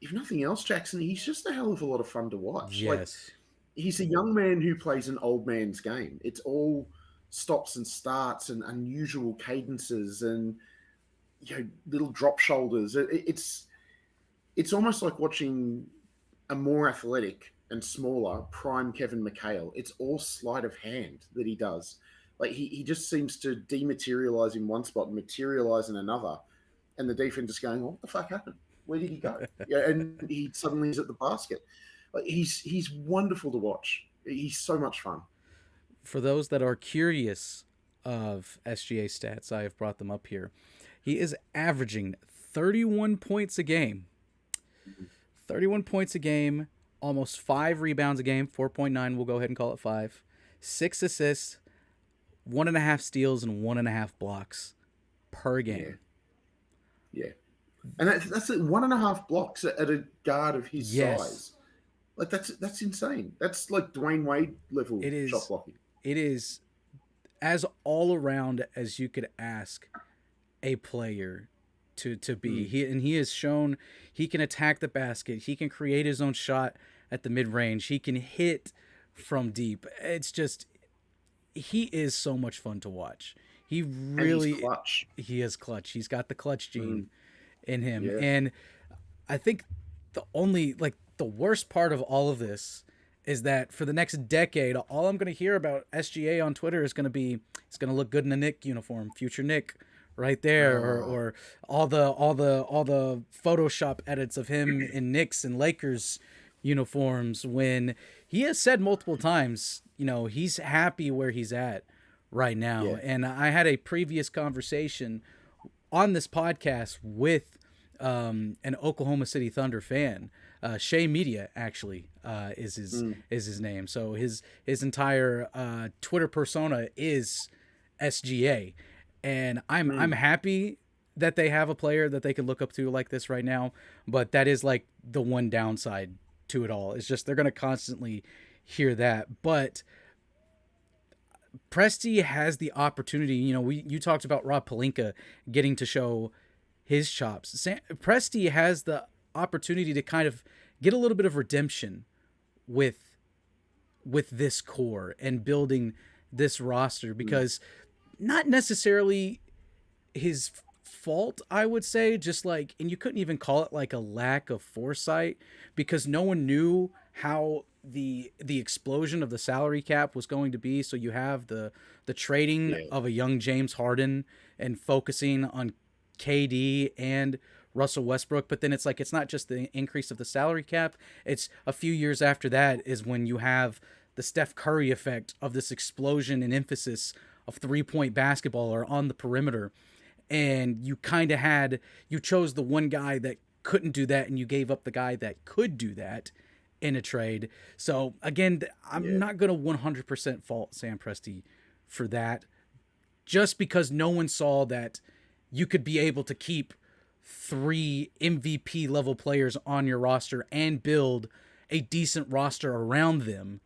if nothing else, Jackson, he's just a hell of a lot of fun to watch. Yes. He's a young man who plays an old man's game. It's all stops and starts and unusual cadences and little drop shoulders. It's almost like watching a more athletic and smaller prime Kevin McHale. It's all sleight of hand that he does. He just seems to dematerialize in one spot and materialize in another. And the defense is going, what the fuck happened? Where did he go? And he suddenly is at the basket. He's wonderful to watch. He's so much fun. For those that are curious of SGA stats, I have brought them up here. He is averaging 31 points a game. 31 points a game, almost 5 rebounds a game, 4.9, we'll go ahead and call it 5. 6 assists, 1.5 steals, and 1.5 blocks per Yeah, game. yeah. And that's 1.5 blocks at a guard of his Yes, size. Like that's insane. That's like Dwayne Wade level it shot is. blocking. It is as all around as you could ask a player to be. Mm, He has shown he can attack the basket. He can create his own shot at the mid range. He can hit from deep. It's just he is so much fun to watch. He and he's really clutch. he is clutch. He's got the clutch gene Mm, in him. yeah. And I think the worst part of all of this is that for the next decade, all I'm going to hear about SGA on Twitter is going to be it's going to look good in a Nick uniform, future Nick, right there, Oh, or all the Photoshop edits of him in Knicks and Lakers uniforms. When he has said multiple times, he's happy where he's at right now. yeah. And I had a previous conversation on this podcast with an Oklahoma City Thunder fan. Shea Media actually Mm, is his name. So his entire Twitter persona is SGA, and I'm mm, happy that they have a player that they can look up to like this right now. But that is like the one downside to it all. It's just they're gonna constantly hear that. But Presti has the opportunity. You talked about Rob Pelinka getting to show his chops. Presti has the opportunity to kind of get a little bit of redemption with this core and building this roster mm, because not necessarily his fault, I would say, just like, and you couldn't even call it like a lack of foresight because no one knew how the explosion of the salary cap was going to be. So you have the trading yeah. of a young James Harden and focusing on KD and Russell Westbrook, but then it's like it's not just the increase of the salary cap. It's a few years after that is when you have the Steph Curry effect of this explosion and emphasis of 3-point basketball or on the perimeter. And you chose the one guy that couldn't do that and you gave up the guy that could do that in a trade. So again, I'm Yeah. not going to 100% fault Sam Presti for that just because no one saw that you could be able to keep 3 MVP level players on your roster and build a decent roster around them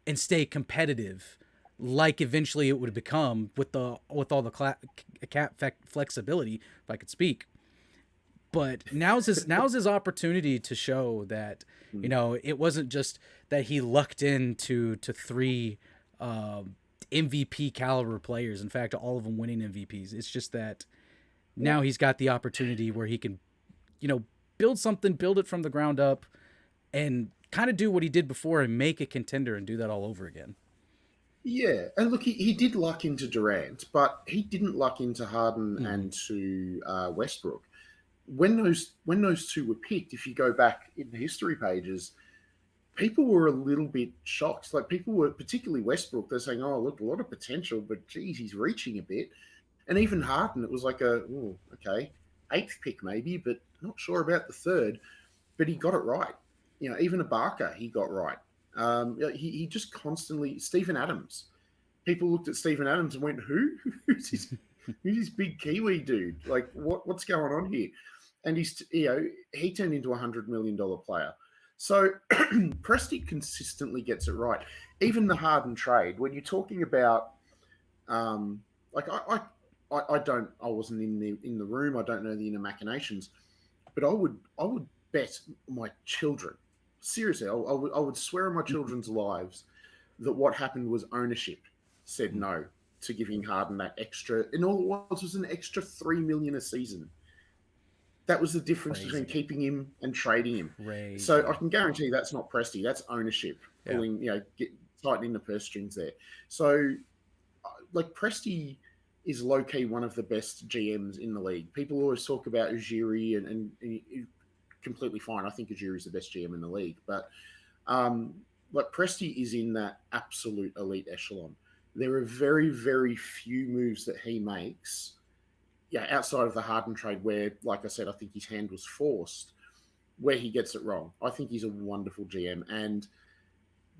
and stay competitive like eventually it would become with all the cap flexibility, if I could speak. But now's his opportunity to show that Mm, it wasn't just that he lucked into to 3 MVP caliber players. In fact, all of them winning MVPs. It's just that yeah. now he's got the opportunity where he can, build something, build it from the ground up, and kind of do what he did before and make a contender and do that all over again. Yeah, and look, he did luck into Durant, but he didn't luck into Harden Mm-hmm. and to Westbrook. When those two were picked, if you go back in the history pages, people were a little bit shocked. Like people were, particularly Westbrook, they're saying, "Oh, look, a lot of potential, but geez, he's reaching a bit." And even Harden, it was like okay, eighth pick maybe, but not sure about the third. But he got it right. Even Ibaka, he got right. He just constantly Stephen Adams. People looked at Stephen Adams and went, "Who? Who's this? Who's this big Kiwi dude? Like, what's going on here?" And he turned into $100 million player. So Presti consistently gets it right. Even the Harden trade, when you're talking about, like I wasn't in the room. I don't know the inner machinations, but I would bet my children, seriously, I would swear on my children's lives that what happened was ownership said no to giving Harden that extra, and all it was an extra $3 million a season. That was the difference between Crazy, keeping him and trading him. So I crazy. can guarantee that's not Presti, that's ownership Yeah. pulling, tightening the purse strings there. So like Presti is low key one of the best GMs in the league. People always talk about Ujiri and completely fine. I think Ujiri is the best GM in the league, but um, like Presti is in that absolute elite echelon. There are very, very few moves that he makes, yeah, outside of the Harden trade, where, like I said, I think his hand was forced, where he gets it wrong. I think he's a wonderful GM, and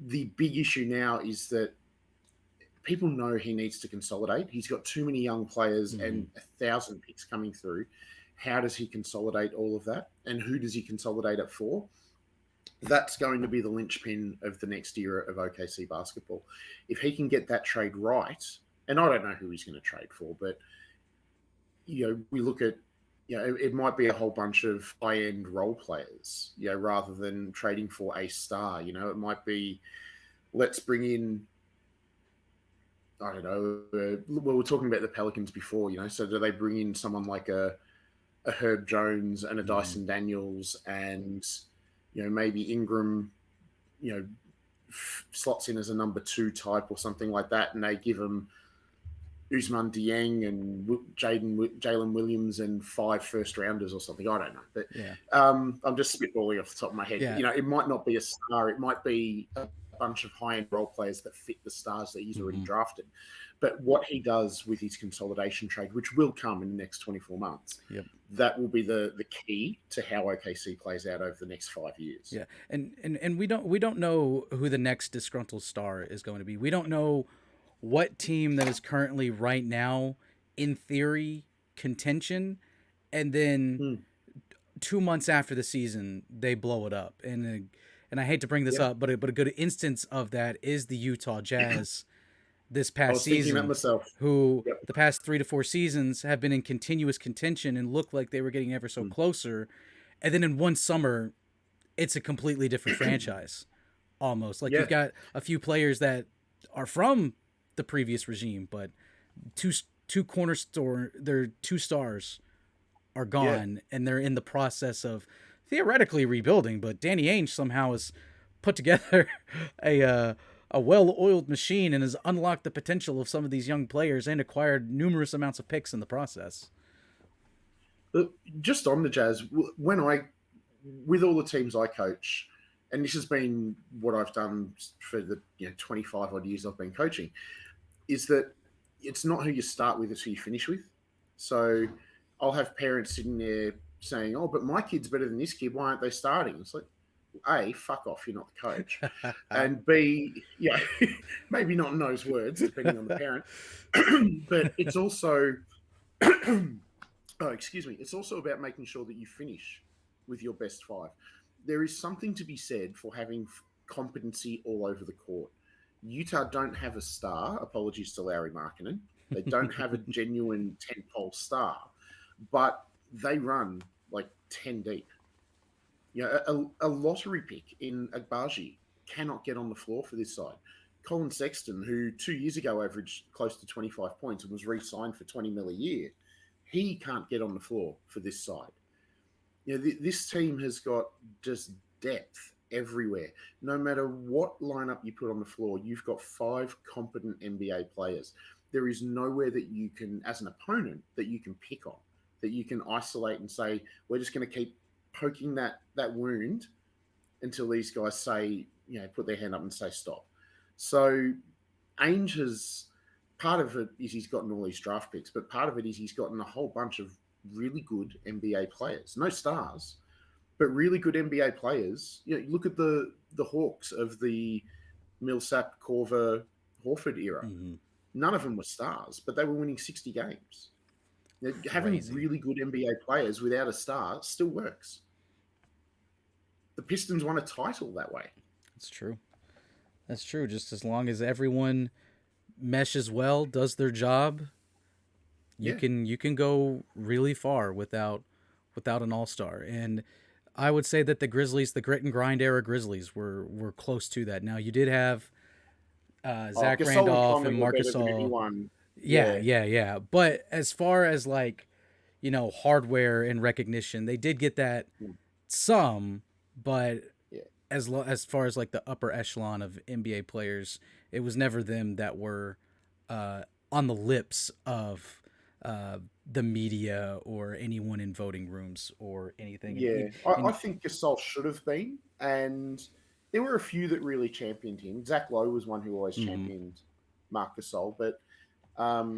the big issue now is that people know he needs to consolidate. He's got too many young players and 1,000 picks coming through. How does he consolidate all of that? And who does he consolidate it for? That's going to be the linchpin of the next era of OKC basketball. If he can get that trade right, and I don't know who he's going to trade for, but we look at, it might be a whole bunch of high-end role players, rather than trading for a star. It might be, let's bring in, I don't know. We were talking about the Pelicans before, So do they bring in someone like a Herb Jones and a Dyson Daniels, and maybe Ingram, slots in as a number 2 type or something like that, and they give him Usman Dieng and Jalen Williams and 5 first rounders or something. I don't know, but I'm just spitballing off the top of my head. Yeah. It might not be a star. It might be a bunch of high-end role players that fit the stars that he's already drafted. But what he does with his consolidation trade, which will come in the next 24 months, that will be the key to how OKC plays out over the next 5 years. Yeah, and we don't know who the next disgruntled star is going to be. We don't know what team that is currently right now, in theory, contention, and then 2 months after the season they blow it up. And I hate to bring this up, but a good instance of that is the Utah Jazz this past season, who the past 3 to 4 seasons have been in continuous contention and looked like they were getting ever so closer, and then in one summer, it's a completely different franchise, almost. Like you've got a few players that are from the previous regime, but their 2 stars are gone, and they're in the process of theoretically rebuilding. But Danny Ainge somehow has put together a well-oiled machine and has unlocked the potential of some of these young players and acquired numerous amounts of picks in the process. Just on the Jazz, with all the teams I coach, and this has been what I've done for the 25 odd years I've been coaching, is that it's not who you start with, it's who you finish with. So I'll have parents sitting there saying, "Oh, but my kid's better than this kid. Why aren't they starting?" It's like, A, fuck off, you're not the coach. And B, maybe not in those words, depending on the parent. But it's also, it's also about making sure that you finish with your best 5. There is something to be said for having competency all over the court. Utah don't have a star. Apologies to Lauri Markkanen. They don't have a genuine tentpole star, but they run like 10 deep. A lottery pick in Agbaji cannot get on the floor for this side. Colin Sexton, who 2 years ago averaged close to 25 points and was re-signed for $20 million a year, he can't get on the floor for this side. This team has got just depth everywhere. No matter what lineup you put on the floor, you've got 5 competent NBA players. There is nowhere that you can, as an opponent, that you can pick on, that you can isolate and say, we're just going to keep poking that wound until these guys say, put their hand up and say stop. So Ainge has, part of it is he's gotten all these draft picks, but part of it is he's gotten a whole bunch of really good NBA players. No stars, but really good NBA players. Look at the Hawks of the Millsap, Korver, Horford era. None of them were stars, but they were winning 60 games. Having really good NBA players without a star still works. The Pistons won a title that way. That's true. That's true. Just as long as everyone meshes well, does their job, you can go really far without an all-star. And I would say that the Grizzlies, the grit and grind era Grizzlies, were close to that. Now you did have Zach Randolph and Marc Gasol. Yeah. But as far as hardware and recognition, they did get that some, but as far as the upper echelon of NBA players, it was never them that were on the lips of the media or anyone in voting rooms or anything. I think Gasol should have been, and there were a few that really championed him. Zach Lowe was one who always Mm-hmm. championed Marc Gasol, but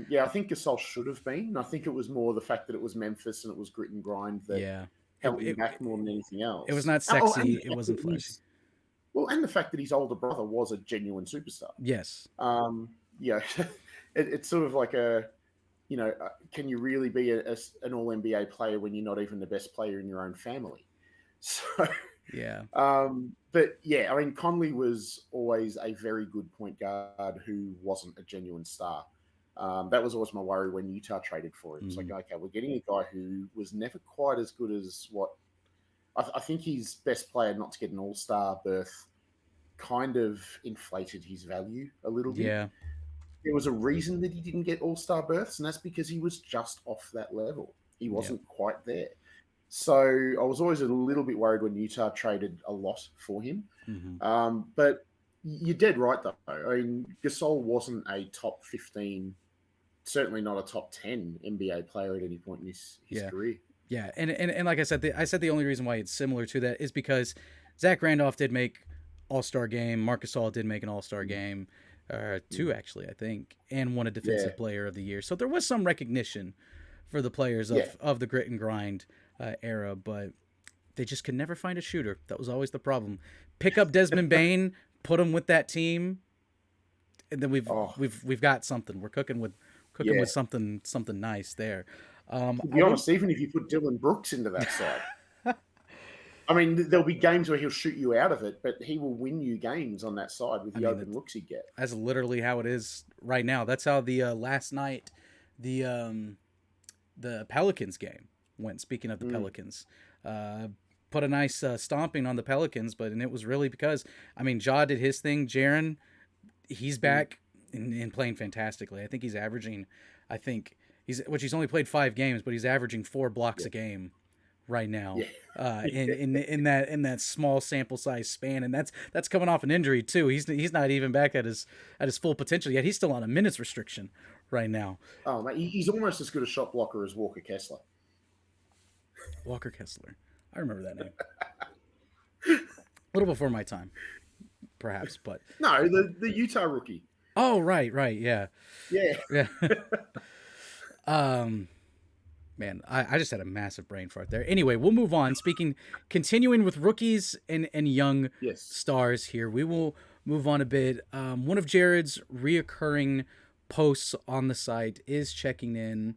yeah, I think Gasol should have been. I think it was more the fact that it was Memphis and it was grit and grind that Yeah. It, held him it back more than anything it was else. not Oh, and sexy. the It fact that wasn't flashy. and the fact that his older brother was a genuine superstar. Yes. Yeah, it's sort of like a, can you really be an All NBA player when you're not even the best player in your own family? So, Yeah. but yeah, I mean, Conley was always a very good point guard who wasn't a genuine star. That was always my worry when Utah traded for him. It's like, Mm-hmm. okay, we're getting a guy who was never quite as good as what I think his best player not to get an All Star berth kind of inflated his value a little bit. Yeah. There was a reason that he didn't get All Star berths, and that's because he was just off that level. He Yep. wasn't quite there. So I was always a little bit worried when Utah traded a lot for him. Mm-hmm. But you're dead right, though. I mean, Gasol wasn't a top 15, certainly not a top 10 NBA player at any point in his Yeah. career. Yeah. And like I said the only reason why it's similar to that is because Zach Randolph did make All-Star game. Marc Gasol did make an All-Star game. Two actually, I think, and won a Yeah. Defensive Player of the Year. So there was some recognition for the players Yeah. of the grit and grind era, but they just could never find a shooter. That was always the problem. Pick up Desmond Bain, put him with that team, and then Oh, we've got something. We're cooking yeah. with something nice there. To I be want honest, even if you put Dylan Brooks into that side, I mean, there'll be games where he'll shoot you out of it, but he will win you games on that side with I the mean open looks he get. that's literally how it is right now. That's how the last night the Pelicans game went. Speaking of the Pelicans, put a nice stomping on the Pelicans, and it was really because I mean Ja did his thing. Jaren, he's back and playing fantastically. I think he's averaging, he's only played 5 games, but he's averaging 4 blocks Yeah. a game right now. Yeah. In that small sample size span, and that's coming off an injury too. He's not even back at his full potential yet. He's still on a minutes restriction right now. Oh, mate, he's almost as good a shot blocker as Walker Kessler. Walker Kessler, I remember that name. A little before my time, perhaps, but No, the Utah rookie. oh right, yeah, Yeah. yeah. Man, I just had a massive brain fart there. Anyway, we'll move on. Continuing with rookies and young Yes. stars here, we will move on a bit. One of Jarrod's reoccurring posts on the site is checking in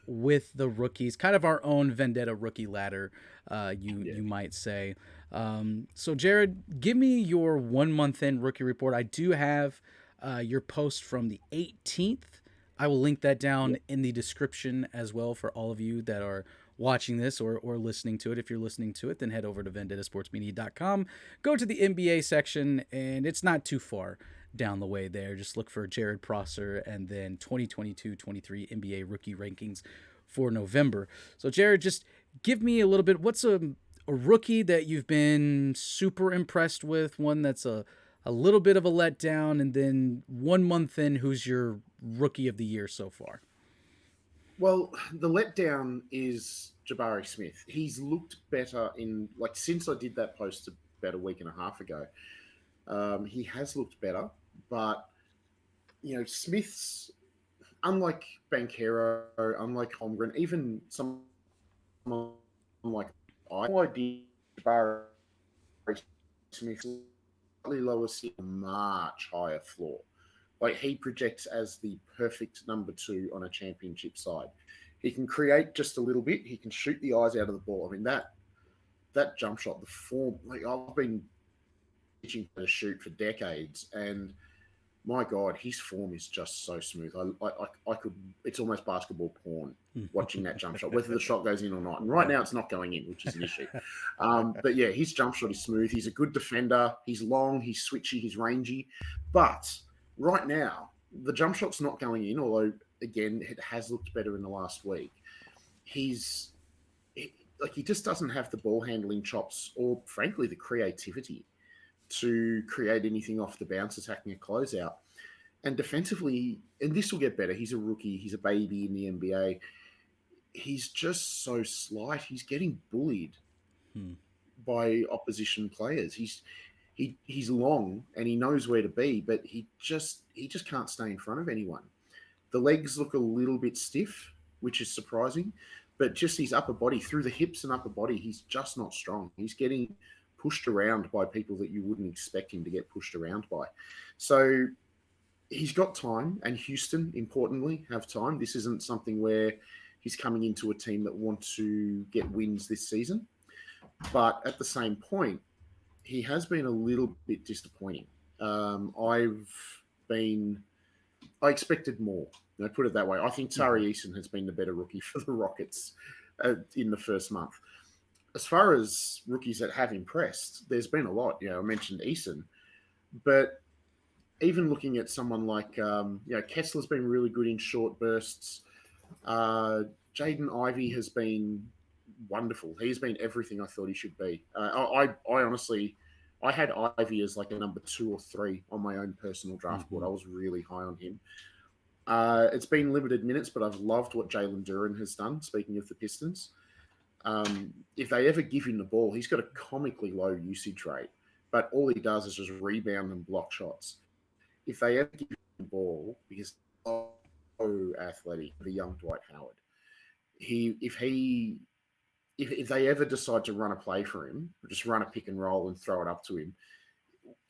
with the rookies, kind of our own Vendetta rookie ladder, you might say. So, Jarrod, give me your 1 month in rookie report. I do have your post from the 18th. I will link that down in the description as well for all of you that are watching this or listening to it. If you're listening to it, then head over to vendettasportsmedia.com. Go to the NBA section, and it's not too far down the way there. Just look for Jarrod Prosser and then 2022-23 NBA rookie rankings for November. So, Jarrod, just give me a little bit. What's a rookie that you've been super impressed with, one that's a little bit of a letdown, and then 1 month in, who's your rookie of the year so far? Well, the letdown is Jabari Smith. He's looked better since I did that post about a week and a half ago. He has looked better, but Smith's, unlike Banchero, unlike Holmgren, even someone like I did Jabari Smith slightly lower ceiling, much higher floor. Like, he projects as the perfect number 2 on a championship side. He can create just a little bit. He can shoot the eyes out of the ball. I mean, that jump shot, the form. Like, I've been teaching to shoot for decades, and my God, his form is just so smooth. I could. It's almost basketball porn watching that jump shot, whether the shot goes in or not. And right now, it's not going in, which is an issue. But yeah, his jump shot is smooth. He's a good defender. He's long. He's switchy. He's rangy. But right now, the jump shot's not going in. Although, again, it has looked better in the last week. He just doesn't have the ball handling chops, or frankly, the creativity to create anything off the bounce, attacking a closeout. And defensively, and this will get better. He's a rookie. He's a baby in the NBA. He's just so slight. He's getting bullied by opposition players. he's long and he knows where to be, but he just can't stay in front of anyone. The legs look a little bit stiff, which is surprising, but just his upper body, through the hips and upper body, he's just not strong. He's getting pushed around by people that you wouldn't expect him to get pushed around by. So he's got time, and Houston, importantly, have time. This isn't something where he's coming into a team that want to get wins this season. But at the same point, he has been a little bit disappointing. I expected more. Put it that way. I think Tari Eason has been the better rookie for the Rockets in the first month. As far as rookies that have impressed, there's been a lot. I mentioned Eason, but even looking at someone like Kessler's been really good in short bursts. Jaden Ivey has been wonderful. He's been everything I thought he should be. I honestly, I had Ivy as like a number 2 or 3 on my own personal draft board. I was really high on him. It's been limited minutes, but I've loved what Jalen Duren has done. Speaking of the Pistons, if they ever give him the ball, he's got a comically low usage rate, but all he does is just rebound and block shots. If they ever give him the ball, because so athletic, the young Dwight Howard, if they ever decide to run a play for him, just run a pick and roll and throw it up to him,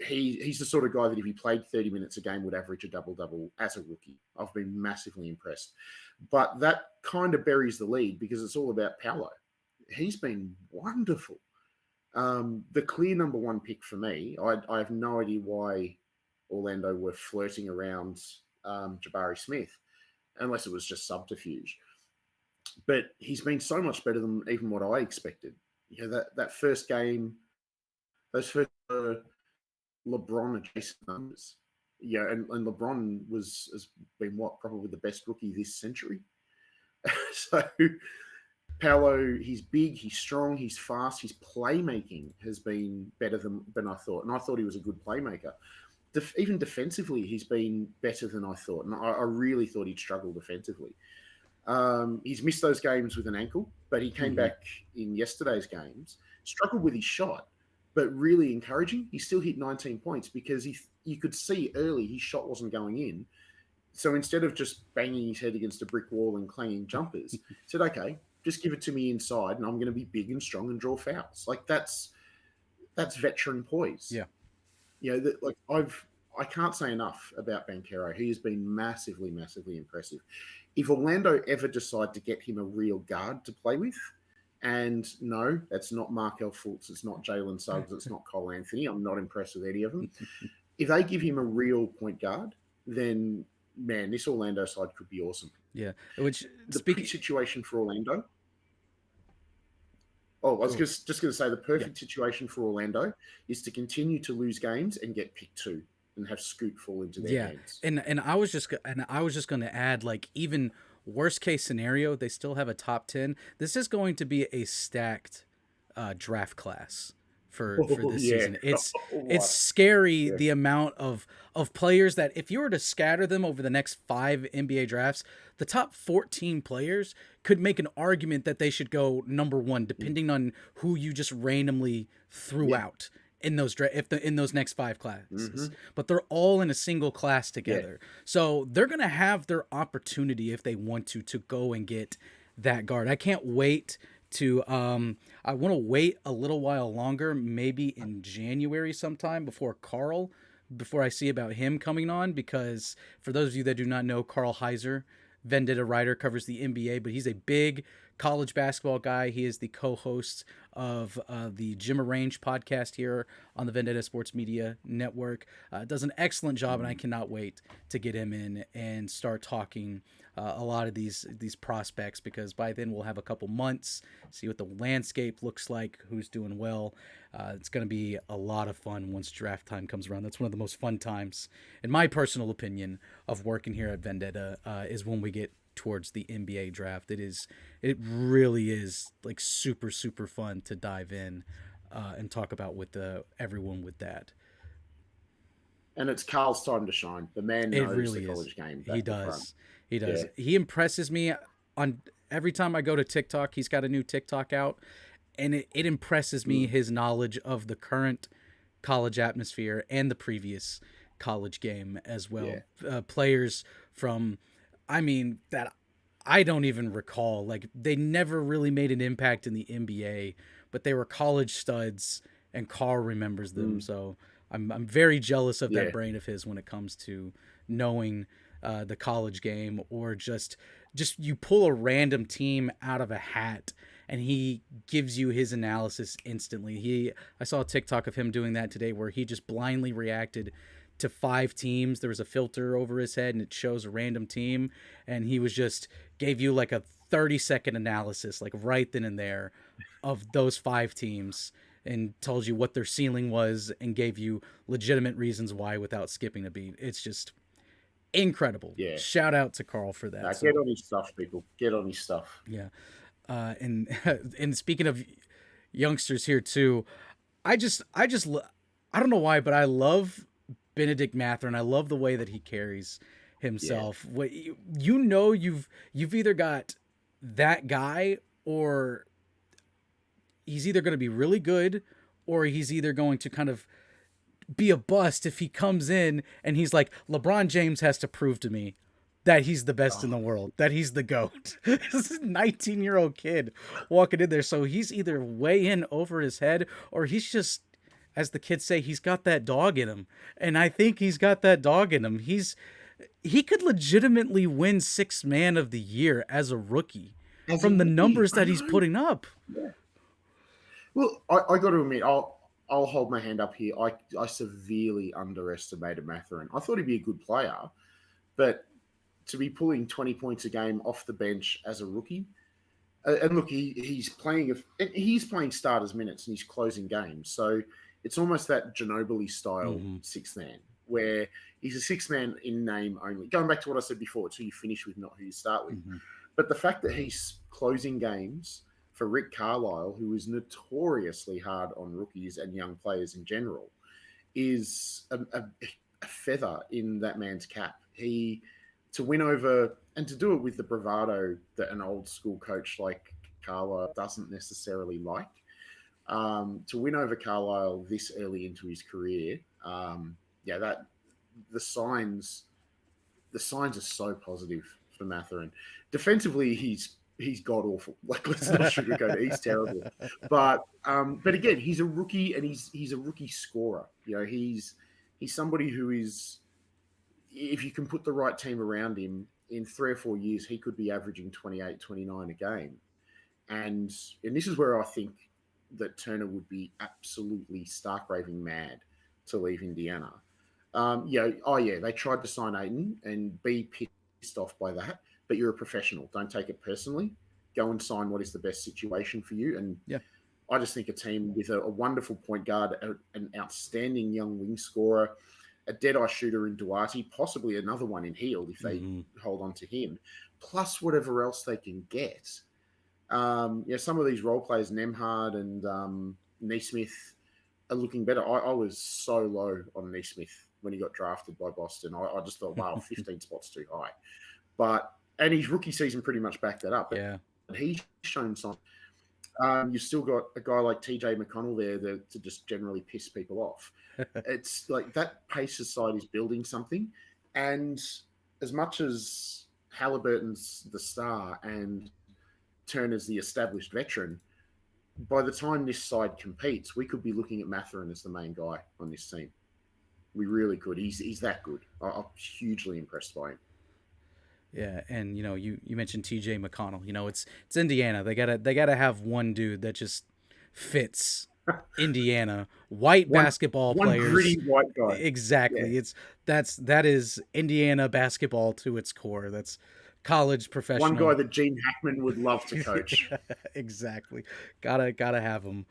he's the sort of guy that if he played 30 minutes a game would average a double-double as a rookie. I've been massively impressed. But that kind of buries the lead because it's all about Paolo. He's been wonderful. The clear number 1 pick for me, I have no idea why Orlando were flirting around Jabari Smith, unless it was just subterfuge. But he's been so much better than even what I expected. That first game, those first LeBron adjacent numbers. And LeBron has been probably the best rookie this century. So Paolo, he's big, he's strong, he's fast, his playmaking has been better than I thought. And I thought he was a good playmaker. Even defensively, he's been better than I thought. And I really thought he'd struggle defensively. He's missed those games with an ankle, but he came back in yesterday's games, struggled with his shot, but really encouraging. He still hit 19 points because you could see early his shot wasn't going in. So instead of just banging his head against a brick wall and clanging jumpers, he said, okay, just give it to me inside and I'm going to be big and strong and draw fouls. Like that's veteran poise. Yeah. I can't say enough about Banchero. He has been massively, massively impressive. If Orlando ever decide to get him a real guard to play with, and no, that's not Markel Fultz, it's not Jalen Suggs, it's not Cole Anthony. I'm not impressed with any of them. If they give him a real point guard, then, man, this Orlando side could be awesome. Yeah. Perfect situation for Orlando. Oh, I was just going to say the perfect situation for Orlando is to continue to lose games and get pick 2. And have Scoot fall into their hands. And I was just going to add, like, even worst case scenario, they still have a top 10. This is going to be a stacked draft class for this season. It's scary the amount of players that if you were to scatter them over the next 5 NBA drafts, the top 14 players could make an argument that they should go number 1 depending on who you just randomly threw out in those in those next 5 classes. But they're all in a single class together. So they're going to have their opportunity if they want to go and get that guard. I can't wait to I want to wait a little while longer, maybe in January sometime before I see about him coming on, because for those of you that do not know, Carl Heiser, Vendetta writer, covers the NBA, but he's a big college basketball guy. He is the co-host of the Jim Arrange podcast here on the Vendetta Sports Media Network. Does an excellent job, and I cannot wait to get him in and start talking a lot of these prospects, because by then we'll have a couple months, see what the landscape looks like, who's doing well. It's going to be a lot of fun once draft time comes around. That's one of the most fun times, in my personal opinion, of working here at Vendetta, is when we get towards the NBA draft. It really is like super, super fun to dive in and talk about with everyone with that. And it's Carl's time to shine. The man knows really the college game. He does. He does. Yeah. He impresses me on every time I go to TikTok. He's got a new TikTok out, and it impresses me his knowledge of the current college atmosphere and the previous college game as well. Yeah. Players from, I mean, that I don't even recall. Like, they never really made an impact in the NBA, but they were college studs, and Carl remembers them. So I'm very jealous of that Yeah. brain of his when it comes to knowing the college game, or just you pull a random team out of a hat and he gives you his analysis instantly. I saw a TikTok of him doing that today where he just blindly reacted to 5 teams. There was a filter over his head and it shows a random team, and he was just gave you like a 30-second analysis, like right then and there, of those 5 teams, and told you what their ceiling was and gave you legitimate reasons why without skipping a beat. It's just incredible. Yeah. Shout out to Carl for that. Nah, get on his stuff, people. Get on his stuff. Yeah. And and speaking of youngsters here too, I don't know why, but I love Benedict Mathurin. I love the way that he carries himself. Yeah. What you've either got that guy, or he's either going to be really good, or he's either going to kind of be a bust if he comes in and he's like, LeBron James has to prove to me that he's the best in the world, that he's the GOAT. This is a 19-year-old kid walking in there. So he's either way in over his head, or he's just, as the kids say, he's got that dog in him. And I think he's got that dog in him. He could legitimately win 6th man of the year as a rookie from the numbers that he's putting up. Yeah. Well, I got to admit, I'll hold my hand up here. I severely underestimated Mathurin. I thought he'd be a good player, but to be pulling 20 points a game off the bench as a rookie, and look, he's playing starters minutes and he's closing games. So it's almost that Ginobili style 6th man, where he's a 6th man in name only. Going back to what I said before, it's who you finish with, not who you start with. But the fact that he's closing games for Rick Carlisle, who is notoriously hard on rookies and young players in general, is a feather in that man's cap. To win over, and to do it with the bravado that an old school coach like Carlisle doesn't necessarily like, to win over Carlisle this early into his career, that the signs are so positive for Mathurin. Defensively, he's god awful. Like, let's not sugarcoat it. He's terrible. But again, he's a rookie, and he's a rookie scorer. You know, he's somebody who is, if you can put the right team around him, in 3 or 4 years, he could be averaging 28, 29 a game. And this is where I think that Turner would be absolutely stark raving mad to leave Indiana. They tried to sign Ayton, and be pissed off by that. But you're a professional. Don't take it personally. Go and sign what is the best situation for you. And I just think a team with a wonderful point guard, an outstanding young wing scorer, a dead-eye shooter in Duarte, possibly another one in Hield if they hold on to him, plus whatever else they can get. Some of these role players, Nemhard and Nesmith, are looking better. I was so low on Nesmith when he got drafted by Boston. I just thought, wow, 15 spots too high. And his rookie season pretty much backed that up. Yeah. But he's shown some. You've still got a guy like TJ McConnell there to just generally piss people off. It's like that Pacers side is building something. And as much as Halliburton's the star and Turner's the established veteran, by the time this side competes, we could be looking at Mathurin as the main guy on this team. We really could. He's that good. I'm hugely impressed by him. Yeah, and you mentioned TJ McConnell. It's Indiana. They gotta have one dude that just fits Indiana. White basketball players. One gritty white guy. Exactly. Yeah. That is Indiana basketball to its core. That's college professional. One guy that Gene Hackman would love to coach. Exactly. Gotta have him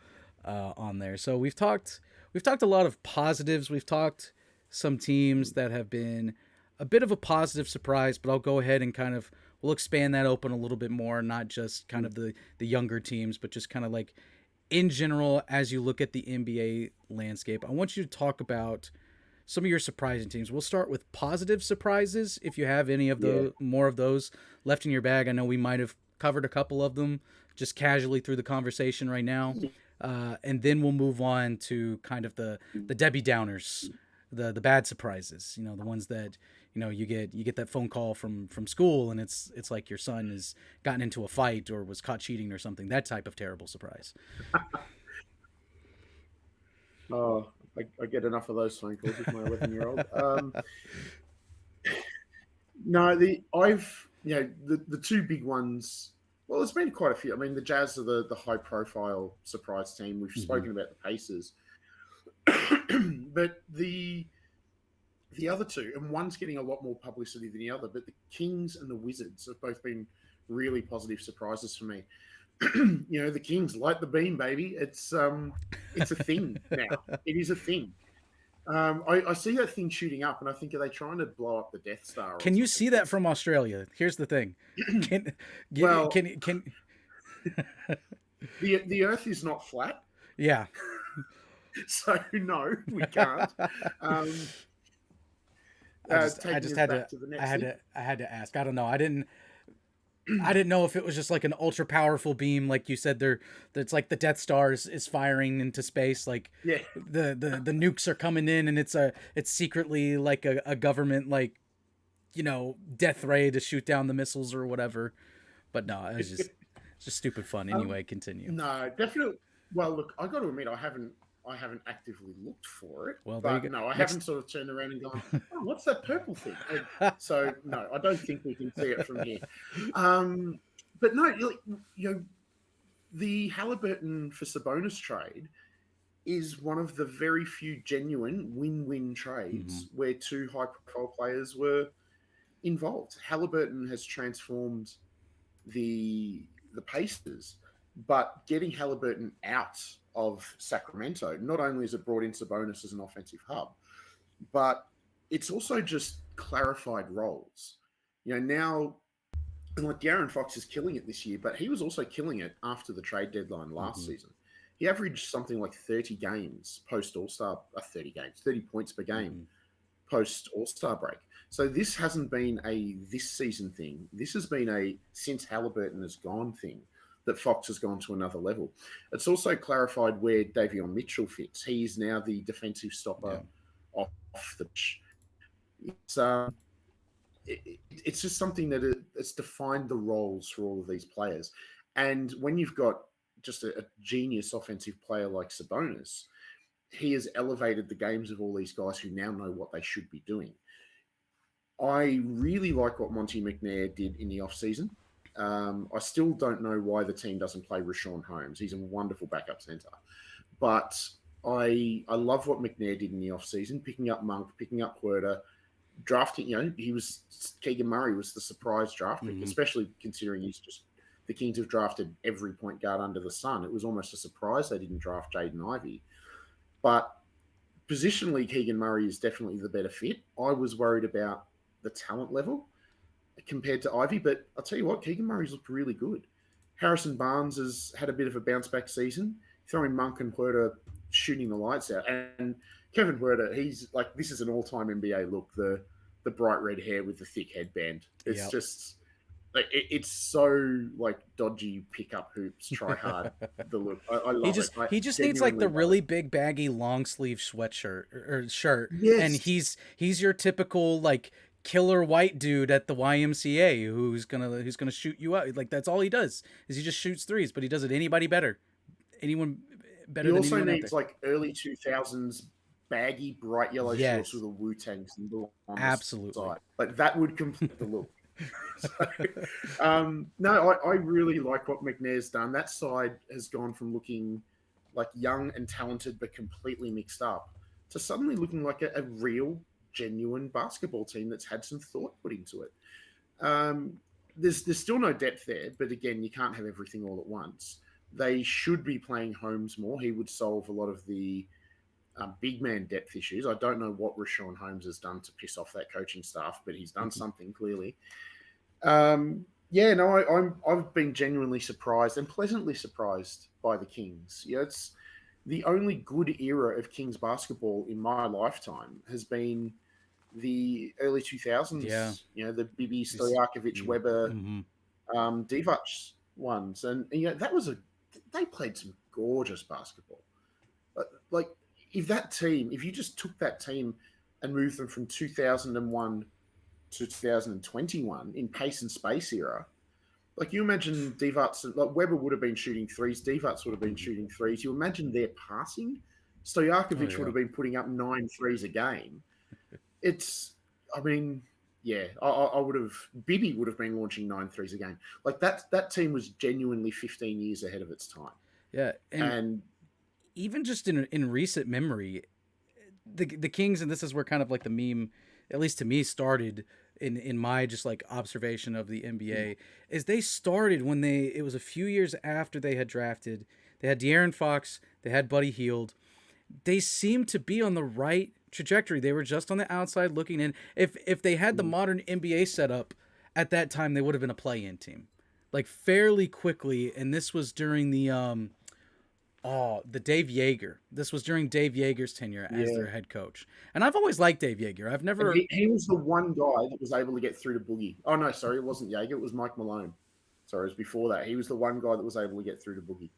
on there. So we've talked a lot of positives. We've talked some teams that have been a bit of a positive surprise, but I'll go ahead and we'll expand that open a little bit more, not just kind of the younger teams, but just kind of like in general, as you look at the NBA landscape. I want you to talk about some of your surprising teams. We'll start with positive surprises. If you have any of the more of those left in your bag, I know we might have covered a couple of them just casually through the conversation right now. and then we'll move on to kind of the Debbie Downers, the bad surprises. You know, the ones that you get that phone call from school, and it's like your son has gotten into a fight or was caught cheating or something. That type of terrible surprise. Oh, I get enough of those phone calls with my 11-year-old. No, the two big ones. Well, there's been quite a few. I mean, the Jazz are the high profile surprise team. We've Mm-hmm. spoken about the Pacers, but the other two, and one's getting a lot more publicity than the other, but the Kings and the Wizards have both been really positive surprises for me. The Kings light the beam, baby. It's a thing now. It is a thing. I see that thing shooting up, and I think, are they trying to blow up the Death Star or Can you something? see that from Australia? Here's the thing. Can Well, can the Earth is not flat, yeah. so no, we can't. Um, I taking just us had back to to the next thing. I had to ask. I don't know. I didn't know if it was just like an ultra powerful beam, like you said. That's like the Death Star is firing into space. Like Yeah, the nukes are coming in, and it's secretly like a government like death ray to shoot down the missiles or whatever. But no, it's just stupid fun. um, Anyway, continue. no, definitely. Well, look, I got to admit, I haven't actively looked for it, Well, there you but go. no, I haven't Next, sort of turned around and gone, "Oh, what's that purple thing?" So no, I don't think we can see it from here. Um, but no, the Halliburton for Sabonis trade is one of the very few genuine win-win mm-hmm. trades where two high-profile players were involved. Halliburton has transformed the Pacers, but getting Halliburton out of Sacramento, not only has it brought in Sabonis as an offensive hub, but it's also just clarified roles. Now, and like De'Aaron Fox is killing it this year, but he was also killing it after the trade deadline last Mm-hmm. season. He averaged something like 30 games post All Star, 30 games, 30 points per game Mm-hmm. post All Star break. So this hasn't been a this season thing. This has been a since Halliburton has gone thing that Fox has gone to another level. It's also clarified where Davion Mitchell fits. He's now the defensive Yeah. stopper off the pitch. It's it's just something that it's defined the roles for all of these players. And when you've got just a genius offensive player like Sabonis, he has elevated the games of all these guys who now know what they should be doing. I really like what Monty McNair did in the offseason. I still don't know why the team doesn't play Rashawn Holmes. He's a wonderful backup center. But I love what McNair did in the offseason, picking up Monk, picking up Huerta, drafting, Keegan Murray was the surprise draft pick, Mm-hmm. especially considering the Kings have drafted every point guard under the sun. It was almost a surprise they didn't draft Jaden Ivey. But positionally, Keegan Murray is definitely the better fit. I was worried about the talent level compared to Ivy, but I'll tell you what, Keegan Murray's looked really good. Harrison Barnes has had a bit of a bounce back season, throwing Monk and Huerta shooting the lights out. And Kevin Huerta, he's like, this is an all time NBA look, the bright red hair with the thick headband. It's Yep. just like it's so like dodgy pickup hoops, try hard. The look, I He love it. just I he just needs like genuinely the love it. really big baggy long sleeve sweatshirt or shirt, and Yes, he's your typical like killer white dude at the YMCA who's gonna shoot you out. Like that's all he does is he just shoots threes, but he does it anybody better, anyone he better than also anyone out needs there. like early 2000s baggy bright yellow shorts Yes, with a Wu-Tang symbol on the absolutely. side. Like that would complete the look. So, no, I really like what McNair's done. That side has gone from looking like young and talented but completely mixed up to suddenly looking like a real, genuine basketball team that's had some thought put into it. There's still no depth there, but again, you can't have everything all at once. They should be playing Holmes more. He would solve a lot of the big man depth issues. I don't know what Rashawn Holmes has done to piss off that coaching staff, but he's done something clearly. Yeah, no, I've been genuinely surprised and pleasantly surprised by the Kings. It's the only good era of Kings basketball in my lifetime has been the early Yeah, 2000s. The Bibi He's- Stojakovic, Weber, mm-hmm. Divac ones, and that was a they played some gorgeous basketball. Like if you just took that team and moved them from 2001 to 2021 in pace and space era, like you imagine Divac, like Weber would have been shooting threes, Divac would have been shooting threes. You imagine their passing, Oh Stojakovic would yeah. have been putting up 9 threes a game. It's, I mean, yeah, I would have. Bibby would have been launching 9 threes a game. Like that team was genuinely 15 years ahead of its time. Yeah, and And even just in recent memory, the Kings, and this is where kind of like the meme, at least to me, started in my just like observation of the NBA, is they started when it was a few years after they had drafted. They had De'Aaron Fox, they had Buddy Hield. They seemed to be on the right trajectory. They were just on the outside looking in. If they had the modern NBA setup at that time, they would have been a play-in team, like fairly quickly. And this was during the Dave Yeager. This was during Dave Yeager's tenure as yeah, their head coach. And I've always liked Dave Yeager. I've and never. he was the one guy that was able to get through to Boogie. Oh no, sorry, it wasn't Jaeger. It was Mike Malone. Sorry, it was before that. He was the one guy that was able to get through to Boogie.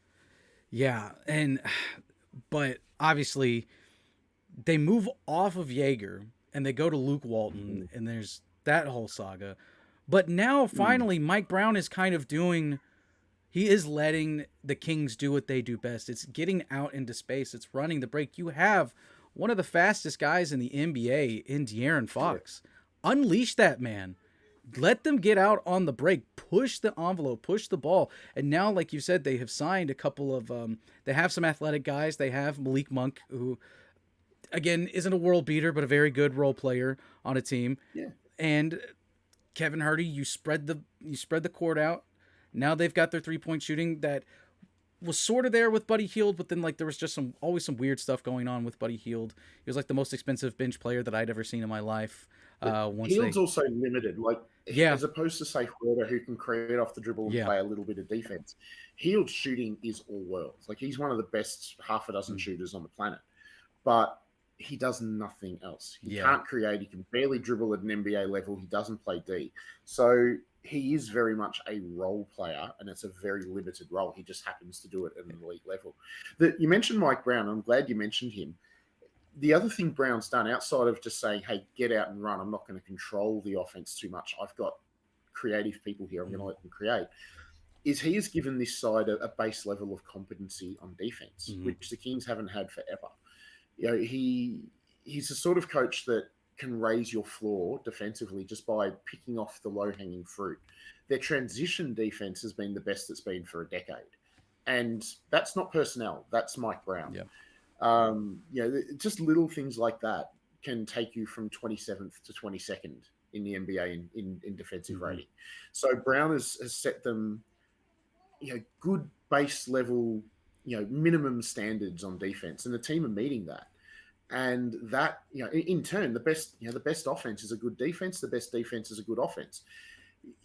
Yeah, but obviously they move off of Yeager and they go to Luke Walton, and there's that whole saga. But now Mm. finally Mike Brown is kind of doing, he is letting the Kings do what they do best. It's getting out into space. It's running the break. You have one of the fastest guys in the NBA in De'Aaron Yeah. Fox. Unleash that man. Let them get out on the break. Push the envelope. Push the ball. And now, like you said, they have signed a couple of. They have some athletic guys. They have Malik Monk, who again isn't a world beater, but a very good role player on a team. Yeah. And Kevin Hardy, you spread the court out. Now they've got their 3-point shooting that was sort of there with Buddy Hield, but then like there was just always some weird stuff going on with Buddy Hield. He was like the most expensive bench player that I'd ever seen in my life. But Once Hield's they, also limited. Like yeah, as opposed to say Schroeder, who can create off the dribble and yeah, play a little bit of defense, Hield's shooting is all worlds. Like he's one of the best half a dozen mm, shooters on the planet, but he does nothing else. He yeah, can't create. He can barely dribble at an NBA level. He doesn't play D. So he is very much a role player, and it's a very limited role. He just happens to do it at an elite level. You mentioned Mike Brown. I'm glad you mentioned him. The other thing Brown's done outside of just saying, hey, get out and run, I'm not going to control the offense too much. I've got creative people here. I'm going to let them create. Is he has given this side a base level of competency on defense, mm-hmm, which the Kings haven't had forever. You know, he's the sort of coach that can raise your floor defensively just by picking off the low hanging fruit. Their transition defense has been the best it's been for a decade. And that's not personnel. That's Mike Brown. yeah, Just little things like that can take you from 27th to 22nd in the NBA in defensive mm-hmm, rating. So Brown has set them, good base level, minimum standards on defense, and the team are meeting that. And that, in turn, the best offense is a good defense. The best defense is a good offense.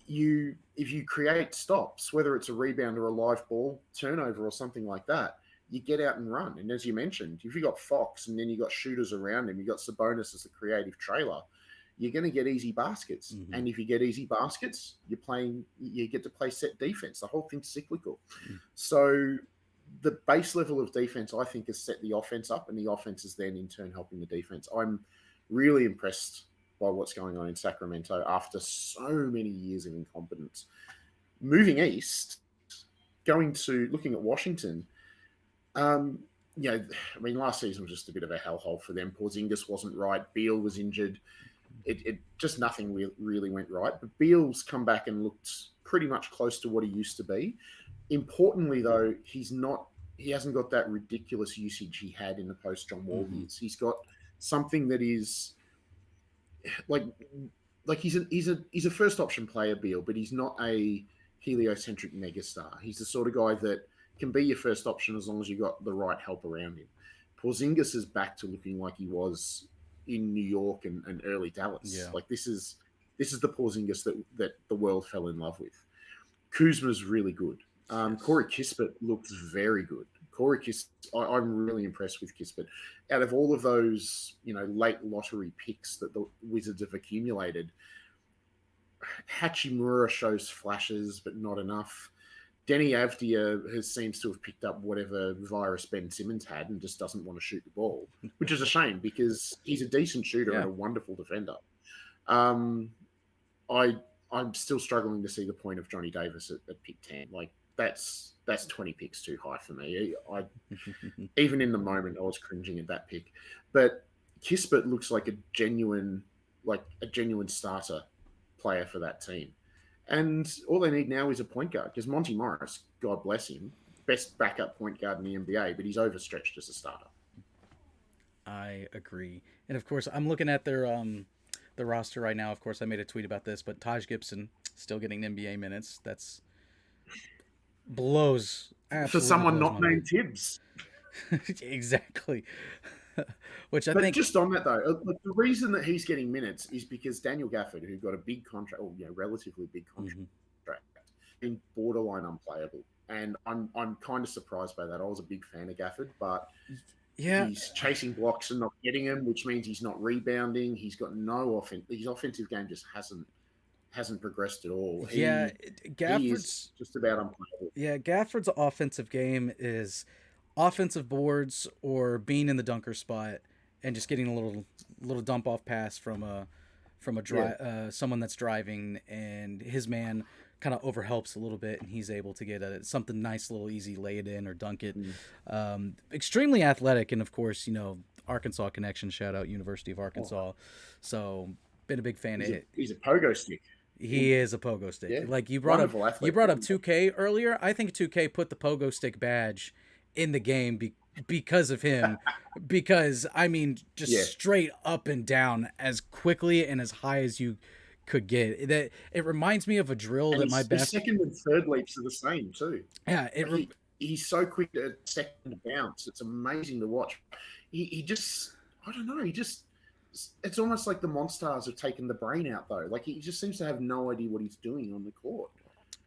If you create stops, whether it's a rebound or a live ball turnover or something like that, you get out and run. And as you mentioned, if you got Fox and then you got shooters around him, you got Sabonis as the creative trailer, you're going to get easy baskets. mm-hmm, And if you get easy baskets, you get to play set defense. The whole thing's cyclical. mm-hmm. So the base level of defense, I think, has set the offense up, and the offense is then in turn helping the defense. I'm really impressed by what's going on in Sacramento after so many years of incompetence. Moving east, looking at Washington, last season was just a bit of a hellhole for them. Porzingis wasn't right. Beal was injured. It just nothing really went right. But Beal's come back and looked pretty much close to what he used to be. Importantly, though, he hasn't got that ridiculous usage he had in the post John Wall years. He's got something that is like he's a first option player, Beal, but he's not a heliocentric megastar. He's the sort of guy that can be your first option as long as you've got the right help around him. Porzingis is back to looking like he was in New York and early Dallas. Yeah. Like this is the Porzingis that the world fell in love with. Kuzma's really good. Yes. Corey Kispert looks very good. I'm really impressed with Kispert. Out of all of those, late lottery picks that the Wizards have accumulated, Hachimura shows flashes, but not enough. Denny Avdia seems to have picked up whatever virus Ben Simmons had and just doesn't want to shoot the ball, which is a shame because he's a decent shooter Yeah. and a wonderful defender. Um, I I'm still struggling to see the point of Johnny Davis at pick 10. Like that's 20 picks too high for me. I even in the moment I was cringing at that pick, but Kispert looks like a genuine starter player for that team. And all they need now is a point guard because Monty Morris, God bless him, best backup point guard in the NBA, but he's overstretched as a starter. I agree. And of course, I'm looking at their roster right now. Of course, I made a tweet about this, but Taj Gibson still getting NBA minutes. That's blows For absolutely someone blows not my named mind. Tibbs. Exactly. Which I But think, just on that though, the reason that he's getting minutes is because Daniel Gafford, who got a big contract, or relatively big contract, mhm. been borderline unplayable. And I'm kind of surprised by that. I was a big fan of Gafford, but Yeah, he's chasing blocks and not getting them, which means he's not rebounding. He's got no offense. His offensive game just hasn't progressed at all. yeah. He is Gafford's just about unplayable. Gafford's offensive game is offensive boards or being in the dunker spot and just getting a little dump off pass from a Yeah. someone that's driving, and his man kind of overhelps a little bit, and he's able to get something nice, little easy, lay it in or dunk it. Mm. Extremely athletic, and of course, Arkansas connection. Shout out University of Oh, Arkansas. So been a big fan of it. he's a pogo stick. He is a pogo stick. Yeah. Like Wonderful you athlete. brought up 2K earlier. I think 2K put the pogo stick badge in the game because of him. Because I mean, just Yeah. straight up and down as quickly and as high as you could get. That it reminds me of a drill And that my his best. second and third leaps are the same too. Yeah, Like he's so quick at second bounce. It's amazing to watch. He just I don't know. It's almost like the Monstars have taken the brain out though. Like he just seems to have no idea what he's doing on the court.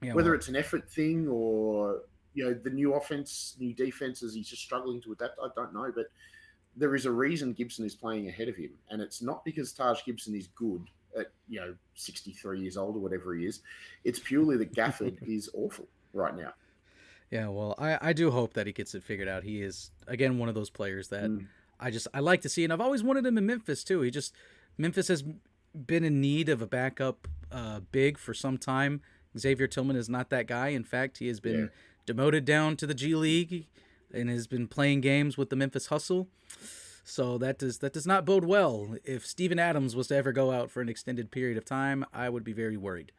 yeah, Whether well, it's an effort thing or the new offense, new defenses, he's just struggling to adapt. I don't know, but there is a reason Gibson is playing ahead of him, and it's not because Taj Gibson is good at 63 years old or whatever he is. It's purely that Gafford is awful right now. yeah. Well, I do hope that he gets it figured out. He is again one of those players that Mm. I like to see, and I've always wanted him in Memphis too. Memphis has been in need of a backup big for some time. Xavier Tillman is not that guy. In fact, he has Yeah. been demoted down to the G League and has been playing games with the Memphis Hustle. So that does not bode well. If Steven Adams was to ever go out for an extended period of time, I would be very worried.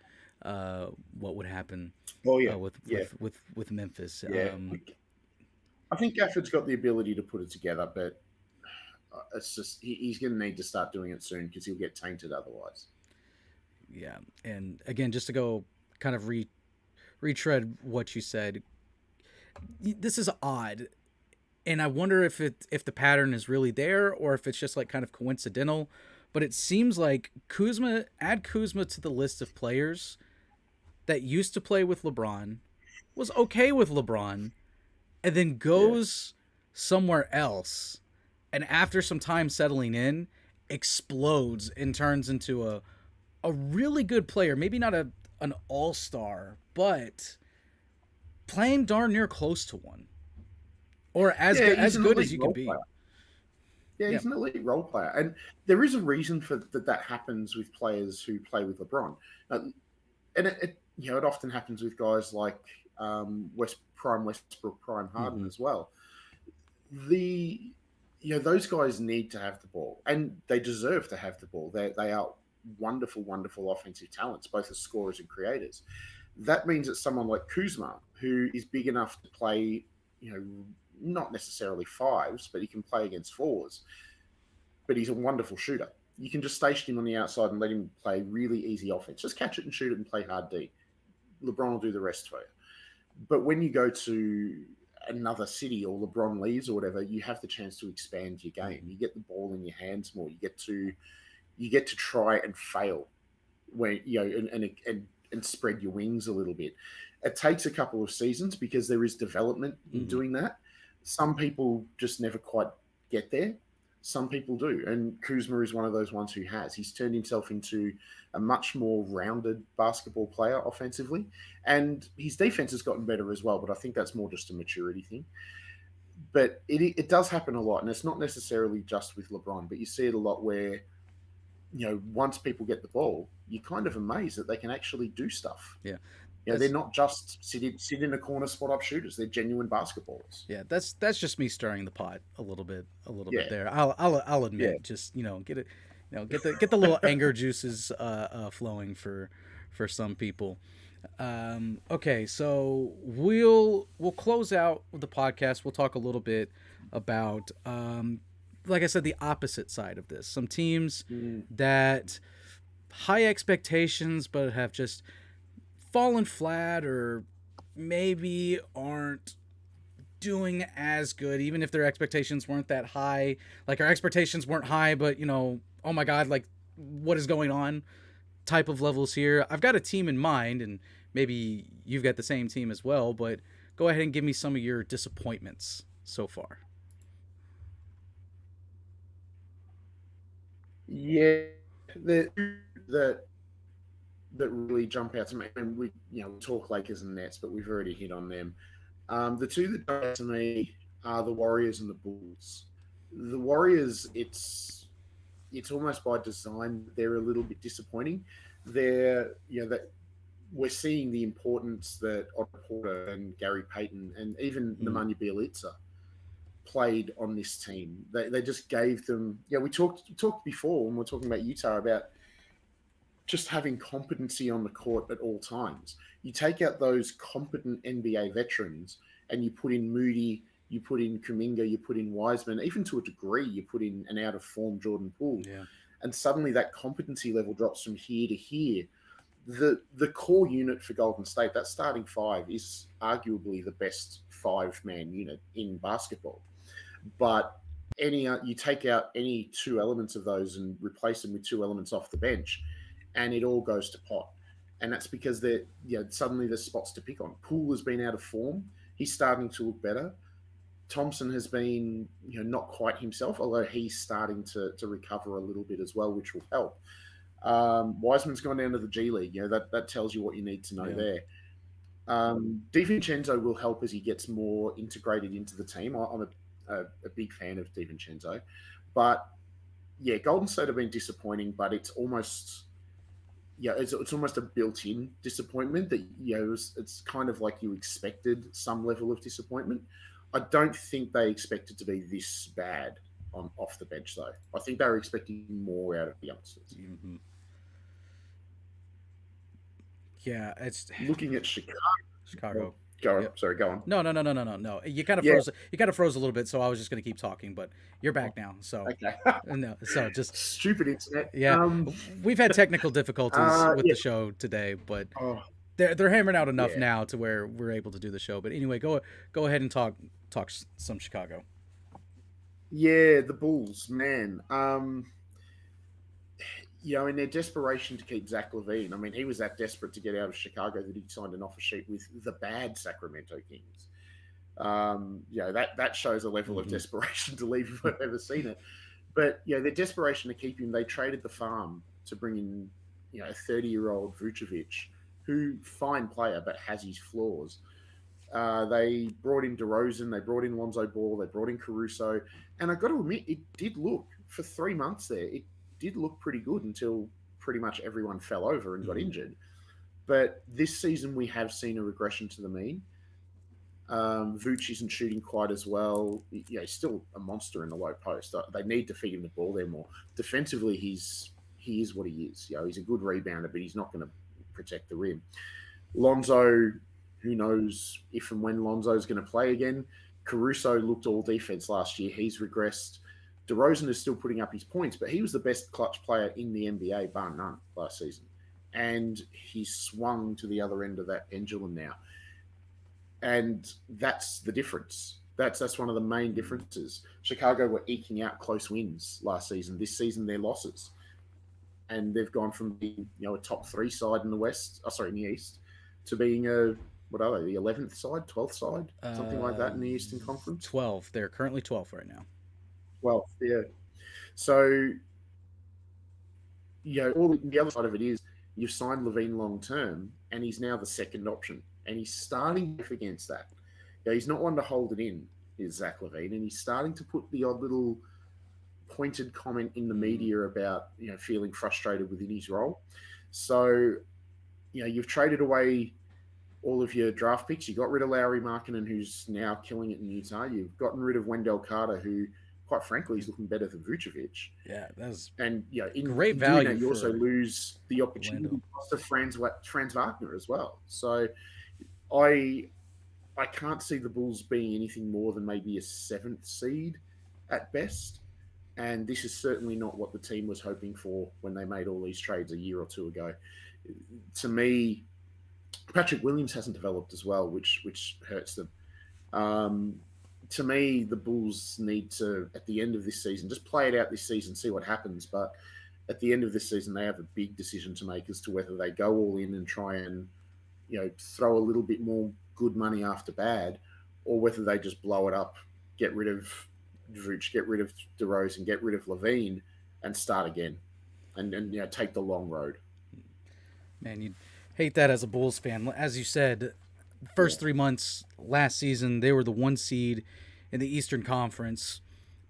What would happen Oh yeah, with, yeah, with Memphis? yeah. I think Gafford's got the ability to put it together, but it's just he's going to need to start doing it soon because he'll get tainted otherwise. Yeah, and again, just to go kind of retread what you said, this is odd, and I wonder if the pattern is really there or if it's just like kind of coincidental. But it seems like add Kuzma to the list of players that used to play with LeBron, was okay with LeBron, and then Yeah, goes somewhere else, and after some time settling in, explodes and turns into a really good player. Maybe not an all star, but playing darn near close to one, or yeah. He's as an good as elite you can role be. player. Yeah, Yeah. he's an elite role player, and there is a reason for that happens with players who play with LeBron, and it often happens with guys like Westbrook, Prime Harden Mm-hmm. as well. The those guys need to have the ball, and they deserve to have the ball. They are wonderful, wonderful offensive talents, both as scorers and creators. That means that someone like Kuzma, who is big enough to play, not necessarily fives, but he can play against fours, but he's a wonderful shooter. You can just station him on the outside and let him play really easy offense. Just catch it and shoot it and play hard D. LeBron will do the rest for you. But when you go to another city or LeBron leaves or whatever, you have the chance to expand your game. Mm-hmm. You get the ball in your hands more. You get to try and fail when and spread your wings a little bit. It takes a couple of seasons because there is development in Mm-hmm. doing that. Some people just never quite get there. Some people do, and Kuzma is one of those ones who has. He's turned himself into a much more rounded basketball player offensively, and his defense has gotten better as well. But I think that's more just a maturity thing. But it does happen a lot, and it's not necessarily just with LeBron, but you see it a lot where once people get the ball, you're kind of amazed that they can actually do stuff. Yeah, They're that's not just sit in a corner spot up shooters. They're genuine basketballers. yeah, that's just me stirring the pot a little bit Yeah, there. I'll yeah. admit, just get it, get the little anger juices flowing for some people. Okay, so we'll close out the podcast. We'll talk a little bit about, like I said, the opposite side of this. Some teams Mm. that high expectations, but have just fallen flat, or maybe aren't doing as good, even if their expectations weren't that high. Like our expectations weren't high, but oh my god, like what is going on? Type of levels here. I've got a team in mind, and maybe you've got the same team as well. But go ahead and give me some of your disappointments so far. Yeah, that that really jump out to me. And we talk Lakers and Nets, but we've already hit on them. The two that jump out to me are the Warriors and the Bulls. The Warriors, it's almost by design they're a little bit disappointing. They're that we're seeing the importance that Otto Porter and Gary Payton and even Mm. Nemanja Bjelica played on this team. They just gave them. Yeah, we talked before when we are talking about Utah about just having competency on the court at all times. You take out those competent NBA veterans and you put in Moody, you put in Kuminga, you put in Wiseman, even to a degree, you put in an out of form Jordan Poole, Yeah. and suddenly that competency level drops from here to here. The core unit for Golden State, that starting five, is arguably the best 5-man unit in basketball. But you take out any two elements of those and replace them with two elements off the bench, and it all goes to pot. And that's because suddenly there's spots to pick on. Poole has been out of form. He's starting to look better. Thompson has been not quite himself, although he's starting to recover a little bit as well, which will help. Wiseman's gone down to the G League. That tells you what you need to know there. DiVincenzo will help as he gets more integrated into the team. I'm a big fan of DiVincenzo, but yeah, Golden State have been disappointing, but it's almost it's almost a built-in disappointment that it's kind of like you expected some level of disappointment. I don't think they expected to be this bad off the bench though. I think they were expecting more out of the youngsters. Mm-hmm. Yeah, it's Looking at Chicago, Chicago. go on. Yep. Sorry, go on. No. You kind of Yeah. froze. You kind of froze a little bit, so I was just going to keep talking. But you're back now, so Okay. no. So just Stupid internet. yeah, we've had technical difficulties with Yeah. the show today, but Oh, they're hammering out enough yeah. now to where we're able to do the show. But anyway, go ahead and talk some Chicago. Yeah, the Bulls, man. In their desperation to keep Zach LaVine, I mean, he was that desperate to get out of Chicago that he signed an offer sheet with the bad Sacramento Kings. That shows a level of desperation to leave if I've ever seen it. But their desperation to keep him, they traded the farm to bring in a 30-year-old Vucevic, who fine player but has his flaws. They brought in DeRozan, they brought in Lonzo Ball, they brought in Caruso, and I got to admit, it did look for 3 months there. It did look pretty good until pretty much everyone fell over and got injured. But this season, we have seen a regression to the mean. Vooch isn't shooting quite as well. He's still a monster in the low post. They need to feed him the ball there more. Defensively, he is what he is. He's a good rebounder, but he's not going to protect the rim. Lonzo, who knows if and when Lonzo's going to play again. Caruso looked all defense last year. He's regressed. DeRozan is still putting up his points, but he was the best clutch player in the NBA, bar none, last season. And he's swung to the other end of that pendulum now. And that's the difference. That's one of the main differences. Chicago were eking out close wins last season. This season, they're losses. And they've gone from being a top 3 side in the in the East, to being what are they, the 11th side, 12th side, something like that in the Eastern Conference? 12. They're currently 12th right now. 12th, yeah. So, all the other side of it is you've signed Levine long term, and he's now the second option, and he's starting to against that. He's not one to hold it in, is Zach Levine, and he's starting to put the odd little pointed comment in the media about feeling frustrated within his role. So, you've traded away all of your draft picks. You got rid of Lauri Markkanen, who's now killing it in Utah. You've gotten rid of Wendell Carter, who, quite frankly, is looking better than Vucevic. Yeah, that's in great value. That, you also lose the opportunity to Franz Wagner as well. So I can't see the Bulls being anything more than maybe a 7th seed at best. And this is certainly not what the team was hoping for when they made all these trades a year or two ago. To me, Patrick Williams hasn't developed as well, which hurts them. To me, the Bulls need to, at the end of this season, just play it out this season, see what happens. But at the end of this season, they have a big decision to make as to whether they go all in and try and, throw a little bit more good money after bad, or whether they just blow it up, get rid of Vooch, get rid of DeRozan, get rid of Levine, and start again, and take the long road. Man, you'd hate that as a Bulls fan. As you said, first 3 months last season, they were the 1 seed in the Eastern Conference,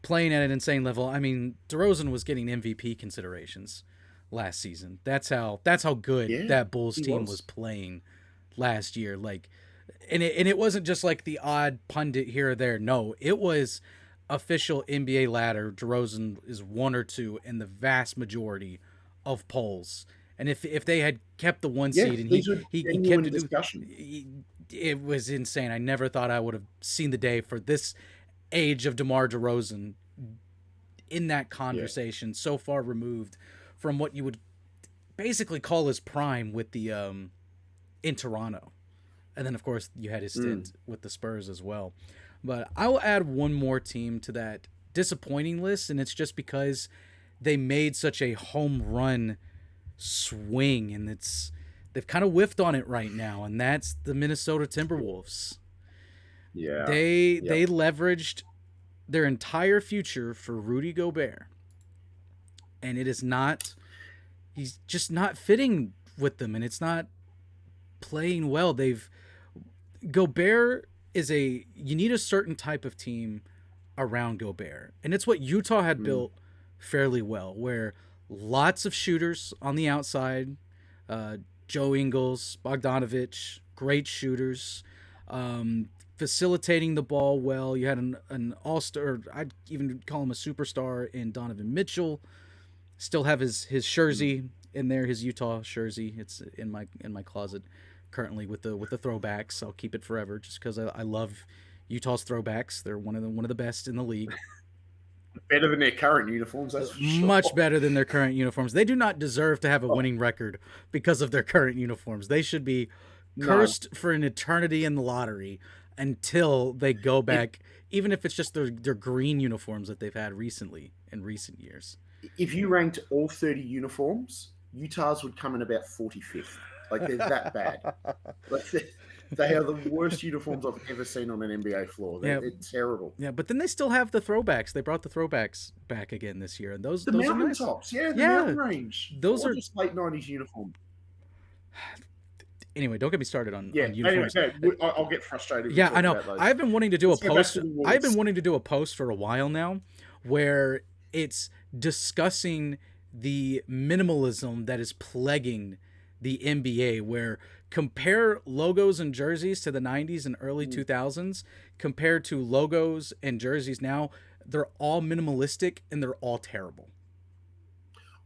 playing at an insane level. I mean, DeRozan was getting MVP considerations last season. That's how good that Bulls team was playing last year. Like, and it wasn't just like the odd pundit here or there. No, it was official NBA ladder. DeRozan is 1 or 2 in the vast majority of polls. And if they had kept the 1 seed and he kept discussion, it was insane. I never thought I would have seen the day for this age of DeMar DeRozan in that conversation, so far removed from what you would basically call his prime with the in Toronto. And then, of course, you had his stint with the Spurs as well. But I will add one more team to that disappointing list, and it's just because they made such a home run swing, and they've kind of whiffed on it right now, and that's the Minnesota Timberwolves. Yeah. They leveraged their entire future for Rudy Gobert, and he's just not fitting with them, and it's not playing well. Gobert you need a certain type of team around Gobert, and it's what Utah had built fairly well, where lots of shooters on the outside, Joe Ingles, Bogdanovich, great shooters, facilitating the ball well. You had an all-star, I'd even call him a superstar, in Donovan Mitchell. Still have his jersey in there, his Utah jersey. It's in my closet currently with the throwbacks. I'll keep it forever just because I love Utah's throwbacks. They're one of the best in the league. Better than their current uniforms, that's for sure. Much better than their current uniforms. They do not deserve to have a winning record because of their current uniforms. They should be cursed for an eternity in the lottery until they go back, even if it's just their green uniforms that they've had in recent years. If you ranked all 30 uniforms, Utah's would come in about 45th. Like, they're that bad. Like, they are the worst uniforms I've ever seen on an NBA floor. They're terrible. Yeah, but then they still have the throwbacks. They brought the throwbacks back again this year, and those mountain are nice. tops, the mountain range. Those are just late 90s uniform. Anyway, don't get me started on uniforms. Anyway, I'll get frustrated. Yeah, I know. I've been wanting to do a post. I've been wanting to do a post for a while now, where it's discussing the minimalism that is plaguing the NBA, where compare logos and jerseys to the 90s and early 2000s compared to logos and jerseys now. They're all minimalistic and they're all terrible.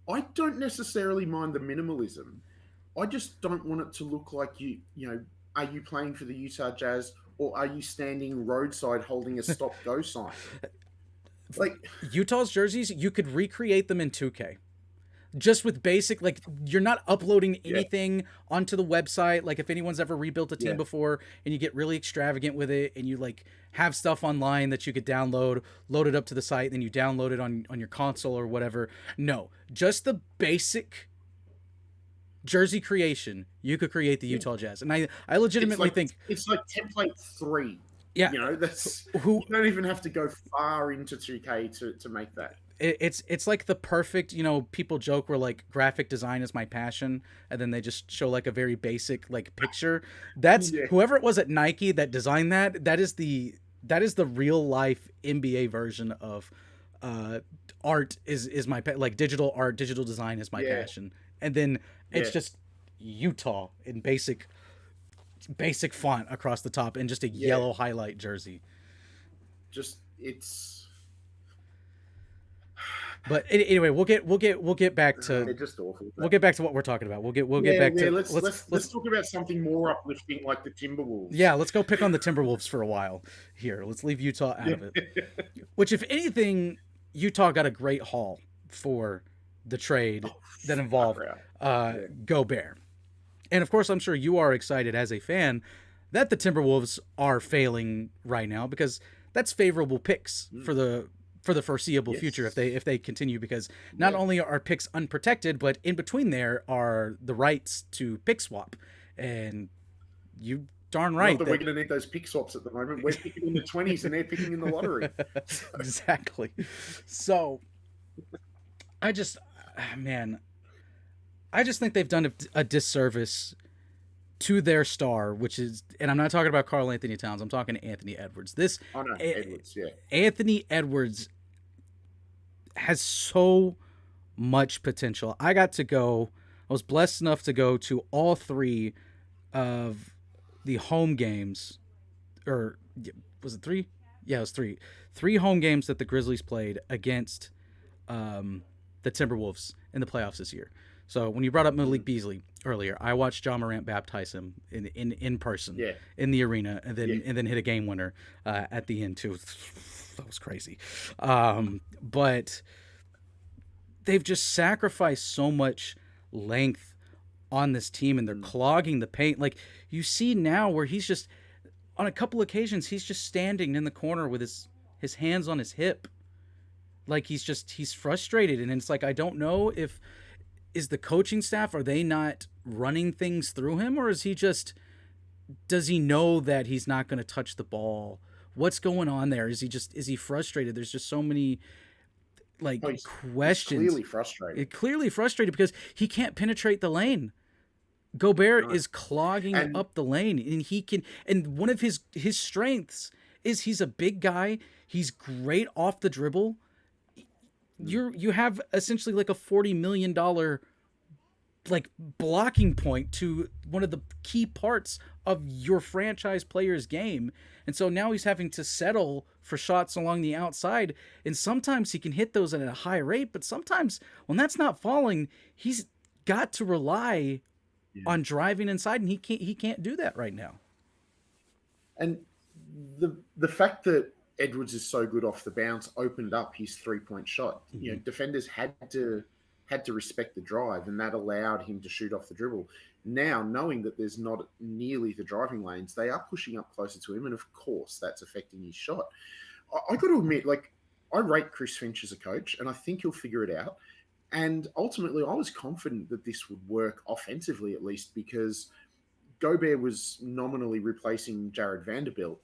I don't necessarily mind the minimalism. I just don't want it to look like are you playing for the Utah Jazz, or are you standing roadside holding a stop-go sign? Like, Utah's jerseys, you could recreate them in 2K. Just with basic, like, you're not uploading anything onto the website. Like, if anyone's ever rebuilt a team before and you get really extravagant with it and you, like, have stuff online that you could download, load it up to the site, then you download it on your console or whatever. No, just the basic jersey creation, you could create the Utah Jazz. And I legitimately think... It's like template 3. Yeah. You don't even have to go far into 2K to make that. it's like the perfect, people joke where like graphic design is my passion, and then they just show like a very basic like picture. That's Yeah, whoever it was at Nike that designed that. That is the real life NBA version of uh, art is like digital art, digital design is my yeah, passion, and then it's yeah, just Utah in basic font across the top and just a yeah. yellow highlight jersey. Just it's But anyway, we'll get back to they're just awful. we'll But get back to what we're talking about. We'll get yeah, back yeah. to Let's let's let's let's let's talk about something more uplifting, like the Timberwolves. yeah, let's go pick on the Timberwolves for a while here. Let's leave Utah out Yeah, of it. Which, if anything, Utah got a great haul for the trade oh, that far involved out. Yeah. Gobert. And of course, I'm sure you are excited as a fan that the Timberwolves are failing right now, because that's favorable picks Mm. for the foreseeable future if they Yes. if they continue, because not Yeah. only are picks unprotected, but in between there are the rights to pick swap. And you darn Not right that we're that going to need those pick swaps at the moment. We're picking in the 20s and they're picking in the lottery. So, exactly. So I just, man, I just think they've done a disservice to their star, which is, and I'm not talking about Karl Anthony Towns. I'm talking Anthony Edwards. This oh no, Edwards. Yeah. Anthony Edwards has so much potential. I got to go. I was blessed enough to go to all three of the home games, or was it three? Yeah, it was three. Three home games that the Grizzlies played against the Timberwolves in the playoffs this year. So when you brought up Malik Mm. Beasley earlier, I watched John Morant baptize him in person Yeah. in the arena, and Yeah. then hit a game winner at the end too. That was crazy, but they've just sacrificed so much length on this team, and they're Mm. clogging the paint. Like, you see now where he's just, on a couple occasions, he's just standing in the corner with his hands on his hip, like he's frustrated. And it's like, I don't know if, is the coaching staff, are they not running things through him, or is he just, does he know that he's not going to touch the ball? What's going on there? Is he frustrated? There's just so many Oh, like he's questions. clearly frustrated. It clearly frustrated because he can't penetrate the lane. Gobert No. is clogging And up the lane, and he can. And one of his strengths is he's a big guy. He's great off the dribble. mm, You have essentially like a $40 million like blocking point to one of the key parts of your franchise player's game. And so now he's having to settle for shots along the outside, and sometimes he can hit those at a high rate, but sometimes when that's not falling, he's got to rely yeah. on driving inside, and he can't do that right now. And the fact that Edwards is so good off the bounce opened up his 3-point shot. You know, Mm-hmm. defenders had to respect the drive, and that allowed him to shoot off the dribble. Now, knowing that there's not nearly the driving lanes, they are pushing up closer to him, and of course, that's affecting his shot. I got to admit, like, I rate Chris Finch as a coach, and I think he'll figure it out. And ultimately, I was confident that this would work offensively, at least, because Gobert was nominally replacing Jarrod Vanderbilt,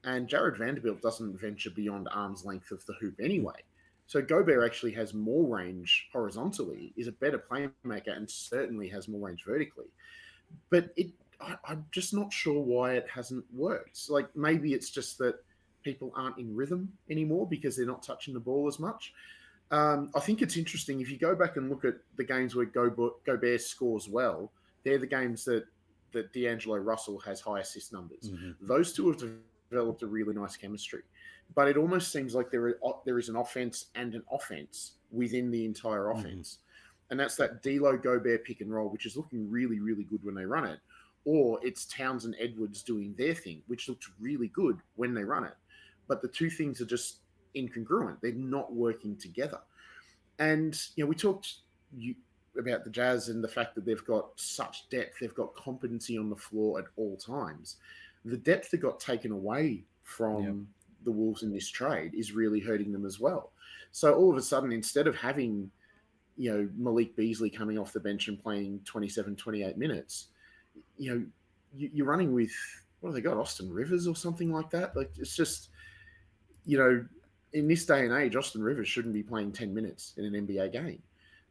and Jarrod Vanderbilt doesn't venture beyond arm's length of the hoop anyway. So Gobert actually has more range horizontally, is a better playmaker, and certainly has more range vertically. But I'm just not sure why it hasn't worked. Like, maybe it's just that people aren't in rhythm anymore because they're not touching the ball as much. I think it's interesting if you go back and look at the games where Gobert scores well. They're the games that D'Angelo Russell has high assist numbers. Mm-hmm. Those two have developed a really nice chemistry, but it almost seems like there is an offense and an offense within the entire Mm-hmm. offense, and that's that D'Lo Gobert pick and roll, which is looking really really good when they run it, or it's Towns and Edwards doing their thing, which looks really good when they run it, but the two things are just incongruent. They're not working together. And we talked about the Jazz and the fact that they've got such depth, they've got competency on the floor at all times. The depth that got taken away Yep. from the Wolves in this trade is really hurting them as well. So all of a sudden, instead of having Malik Beasley coming off the bench and playing 27, 28 minutes, you're running with, what have they got, Austin Rivers or something like that? Like, it's just, you know, in this day and age, Austin Rivers shouldn't be playing 10 minutes in an NBA game.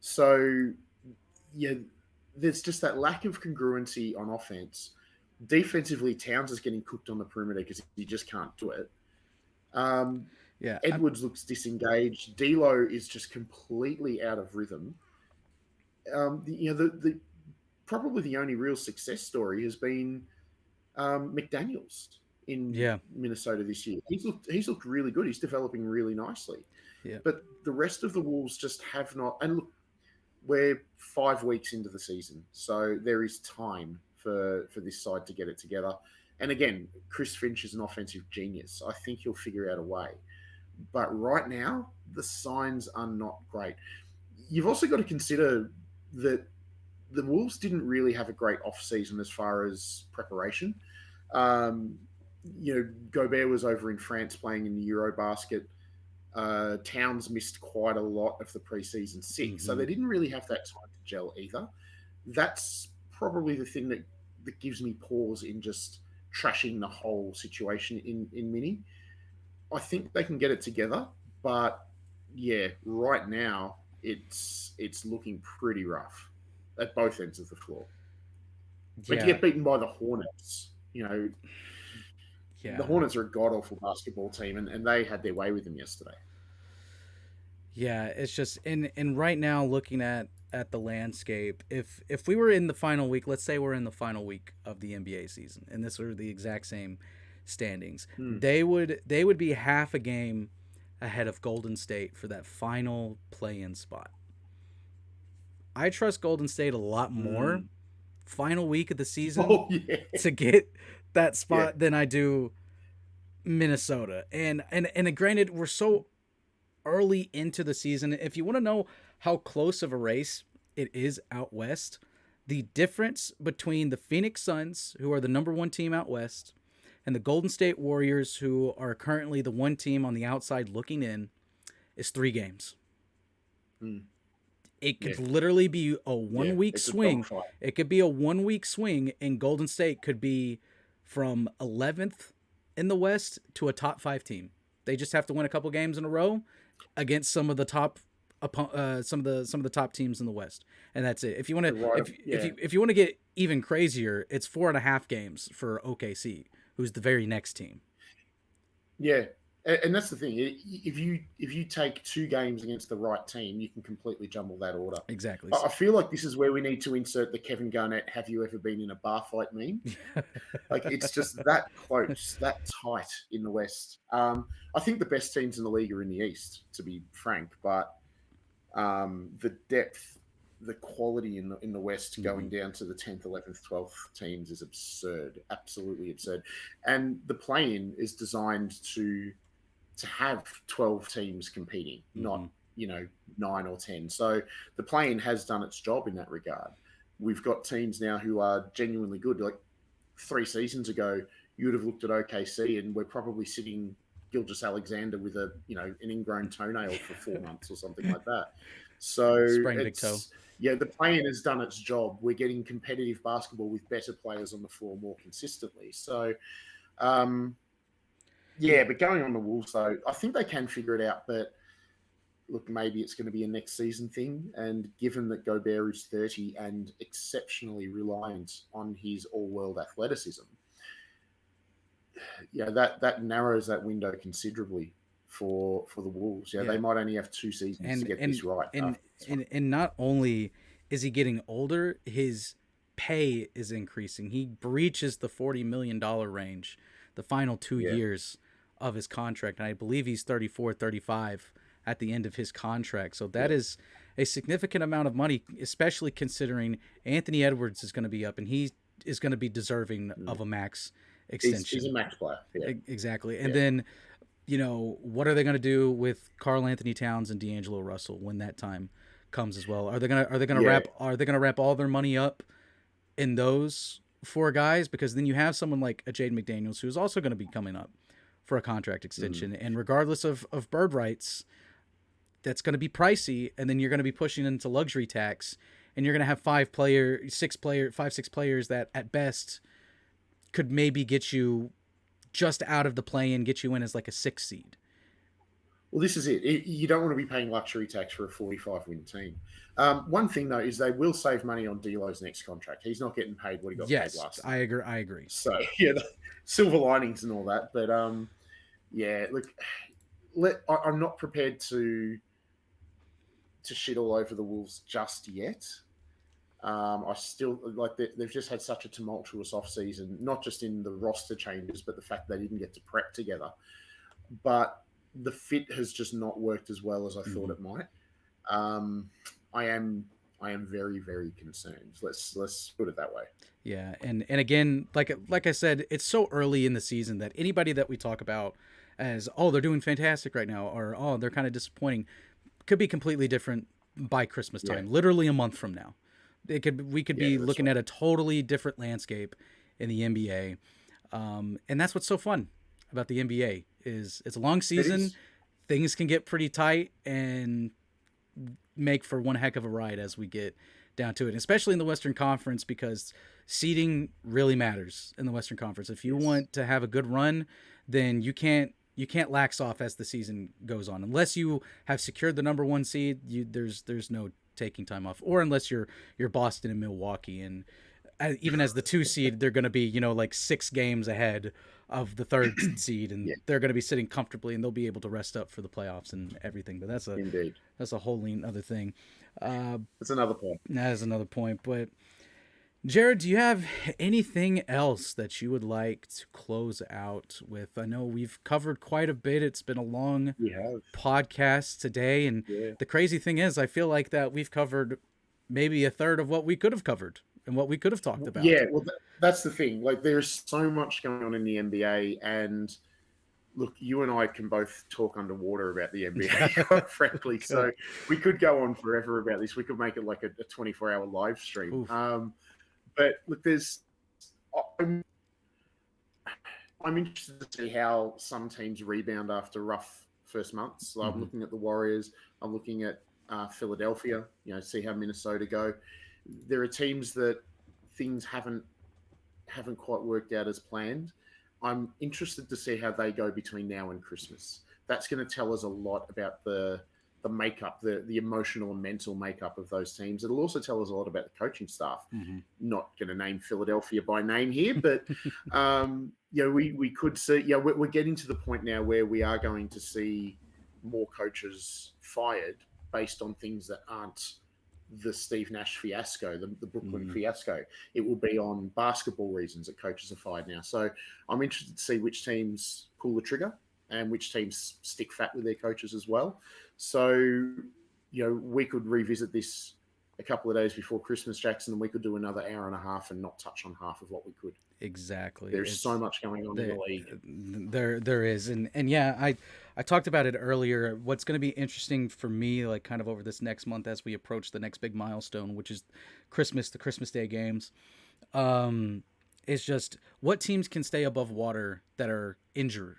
So, yeah, there's just that lack of congruency on offense. Defensively, Towns is getting cooked on the perimeter because he just can't do it. Um, Yeah, Edwards looks disengaged. D'Lo is just completely out of rhythm. The probably the only real success story has been McDaniels in yeah, Minnesota this year. He's looked really good. He's developing really nicely. yeah, But the rest of the Wolves just have not. And look, we're 5 weeks into the season, so there is time for this side to get it together. And again, Chris Finch is an offensive genius. I think he'll figure out a way. But right now, the signs are not great. You've also got to consider that the Wolves didn't really have a great off season as far as preparation. Um, Gobert was over in France playing in the Eurobasket. Towns missed quite a lot of the preseason six, so mm-hmm. they didn't really have that time to gel either. That's probably the thing that gives me pause in just trashing the whole situation in Mini. I think they can get it together, but yeah, right now it's looking pretty rough at both ends of the floor. And to Yeah, get beaten by the Hornets, the yeah, Hornets are a god awful basketball team, and they had their way with them yesterday. yeah. It's just and right now looking at the landscape, if we were in the final week, let's say we're in the final week of the NBA season, and this were the exact same standings, Hmm. they would be half a game ahead of Golden State for that final play-in spot. I trust Golden State a lot more Hmm. final week of the season Oh yeah, to get that yeah. spot than I do Minnesota. And granted, we're so early into the season. If you want to know how close of a race it is out west, the difference between the Phoenix Suns, who are the number one team out west, and the Golden State Warriors, who are currently the one team on the outside looking in, is 3 games. Hmm. It Yeah, could literally be a yeah. 1 week It's a swing. dogfight. It could be a 1 week swing, and Golden State could be from 11th in the West to a top 5 team. They just have to win a couple games in a row against some of the top, some of the top teams in the West, and that's it. If you want to, Right. Yeah, if you want to get even crazier, it's 4.5 games for OKC, who's the very next team. yeah. And that's the thing. If you take 2 games against the right team, you can completely jumble that order. Exactly. I feel like this is where we need to insert the Kevin Garnett "Have you ever been in a bar fight" meme. Like it's just that close, that tight in the West. I think the best teams in the league are in the East, to be frank. But the depth, the quality in the West Mm-hmm. going down to the 10th, 11th, 12th teams is absurd, absolutely absurd. And the play-in is designed to have 12 teams competing, Mm-hmm. not 9 or 10. So the play-in has done its job in that regard. We've got teams now who are genuinely good. Like 3 seasons ago, you would have looked at OKC and we're probably sitting Gilgis Alexander with an ingrown toenail for 4 months or something like that. So Sprained big toe. it's yeah, the play-in has done its job. We're getting competitive basketball with better players on the floor more consistently. So um, yeah, but going on the Wolves though, I think they can figure it out. But look, maybe it's going to be a next season thing. And given that Gobert is 30 and exceptionally reliant on his all-world athleticism, that narrows that window considerably for the Wolves. Yeah, Yeah, they might only have 2 seasons to and get and this right and after this one. and not only is he getting older, his pay is increasing. He breaches the $40 million range the final two Yeah. years of his contract, and I believe he's 34, 35 at the end of his contract. So that Yeah. is a significant amount of money, especially considering Anthony Edwards is going to be up, and he is going to be deserving Mm. of a max He's extension. a max player. Yeah. Exactly. And Yeah. then, what are they going to do with Carl Anthony Towns and D'Angelo Russell when that time comes as well? Yeah. Are they going to wrap all their money up in those 4 guys? Because then you have someone like a Jaden McDaniels who's also going to be coming up for a contract Mm. extension, and regardless of bird rights, that's going to be pricey, and then you're going to be pushing into luxury tax, and you're going to have 5, 6 players that at best could maybe get you just out of the play and get you in as like a 6 seed. Well, this is it. You don't want to be paying luxury tax for a 45-win team. One thing, though, is they will save money on D'Lo's next contract. He's not getting paid what he got paid Yes, last I time. agree. I agree. So, yeah, silver linings and all that. But, yeah, look, I'm not prepared to shit all over the Wolves just yet. I still like they've just had such a tumultuous offseason, not just in the roster changes, but the fact they didn't get to prep together. But the fit has just not worked as well as I thought it might. I am very, very concerned. Let's put it that way. Yeah, and again, like I said, it's so early in the season that anybody that we talk about as, oh, they're doing fantastic right now, or oh, they're kind of disappointing, could be completely different by Christmas time. Literally a month from now, we could be looking at a totally different landscape in the NBA, and that's what's so fun about the NBA is it's a long season. Things can get pretty tight and make for one heck of a ride as we get down to it, especially in the Western Conference, because seeding really matters in the Western Conference. If you want to have a good run, then you can't lax off as the season goes on, unless you have secured the number one seed. There's no taking time off, or unless you're Boston and Milwaukee, and even as the 2 seed, they're going to be like 6 games ahead of the 3rd seed, and they're going to be sitting comfortably, and they'll be able to rest up for the playoffs and everything. But that's a whole other thing. That's another point. That is another point. But Jarrod, do you have anything else that you would like to close out with? I know we've covered quite a bit. It's been a long podcast today, and the crazy thing is, I feel like that we've covered maybe a third of what we could have covered and what we could have talked about. Yeah, well, that's the thing. Like, there's so much going on in the NBA, and look, you and I can both talk underwater about the NBA, quite frankly. So we could go on forever about this. We could make it like a 24-hour live stream. But look, I'm interested to see how some teams rebound after rough first months. So I'm looking at the Warriors. I'm looking at Philadelphia. See how Minnesota go. There are teams that things haven't quite worked out as planned. I'm interested to see how they go between now and Christmas. That's going to tell us a lot about the makeup, the emotional and mental makeup of those teams. It'll also tell us a lot about the coaching staff. Not going to name Philadelphia by name here, but we could see. We're getting to the point now where we are going to see more coaches fired based on things that aren't the Steve Nash fiasco, the Brooklyn fiasco. It will be on basketball reasons that coaches are fired now. So I'm interested to see which teams pull the trigger and which teams stick fat with their coaches as well. So, we could revisit this a couple of days before Christmas, Jackson, and we could do another hour and a half and not touch on half of what we could. Exactly. There's so much going on in the league. There is. And yeah, I talked about it earlier. What's going to be interesting for me, like kind of over this next month as we approach the next big milestone, which is Christmas, the Christmas Day games, is just what teams can stay above water that are injured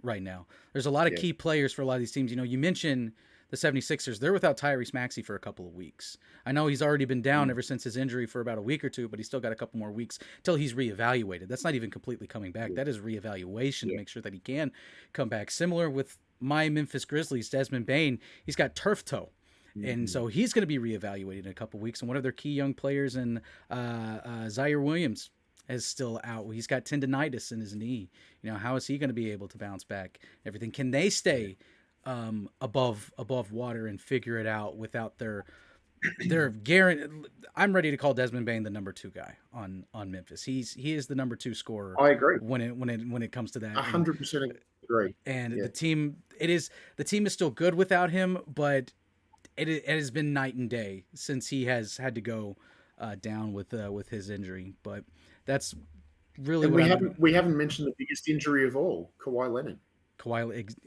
right now. There's a lot of key players for a lot of these teams. You mentioned the 76ers, they're without Tyrese Maxey for a couple of weeks. I know he's already been down ever since his injury for about a week or two, but he's still got a couple more weeks till he's reevaluated. That's not even completely coming back. That is reevaluation to make sure that he can come back. Similar with my Memphis Grizzlies, Desmond Bane, he's got turf toe. And so he's going to be reevaluated in a couple of weeks. And one of their key young players in Zaire Williams is still out. He's got tendonitis in his knee. How is he going to be able to bounce back? Everything. Can they stay above water and figure it out without their guarantee? I'm ready to call Desmond Bane the number 2 guy on Memphis. He is the number 2 scorer. I agree when it comes to that. 100% agree. And the team is still good without him, but it has been night and day since he has had to go down with his injury. But that's really what we haven't mentioned the biggest injury of all, Kawhi Leonard.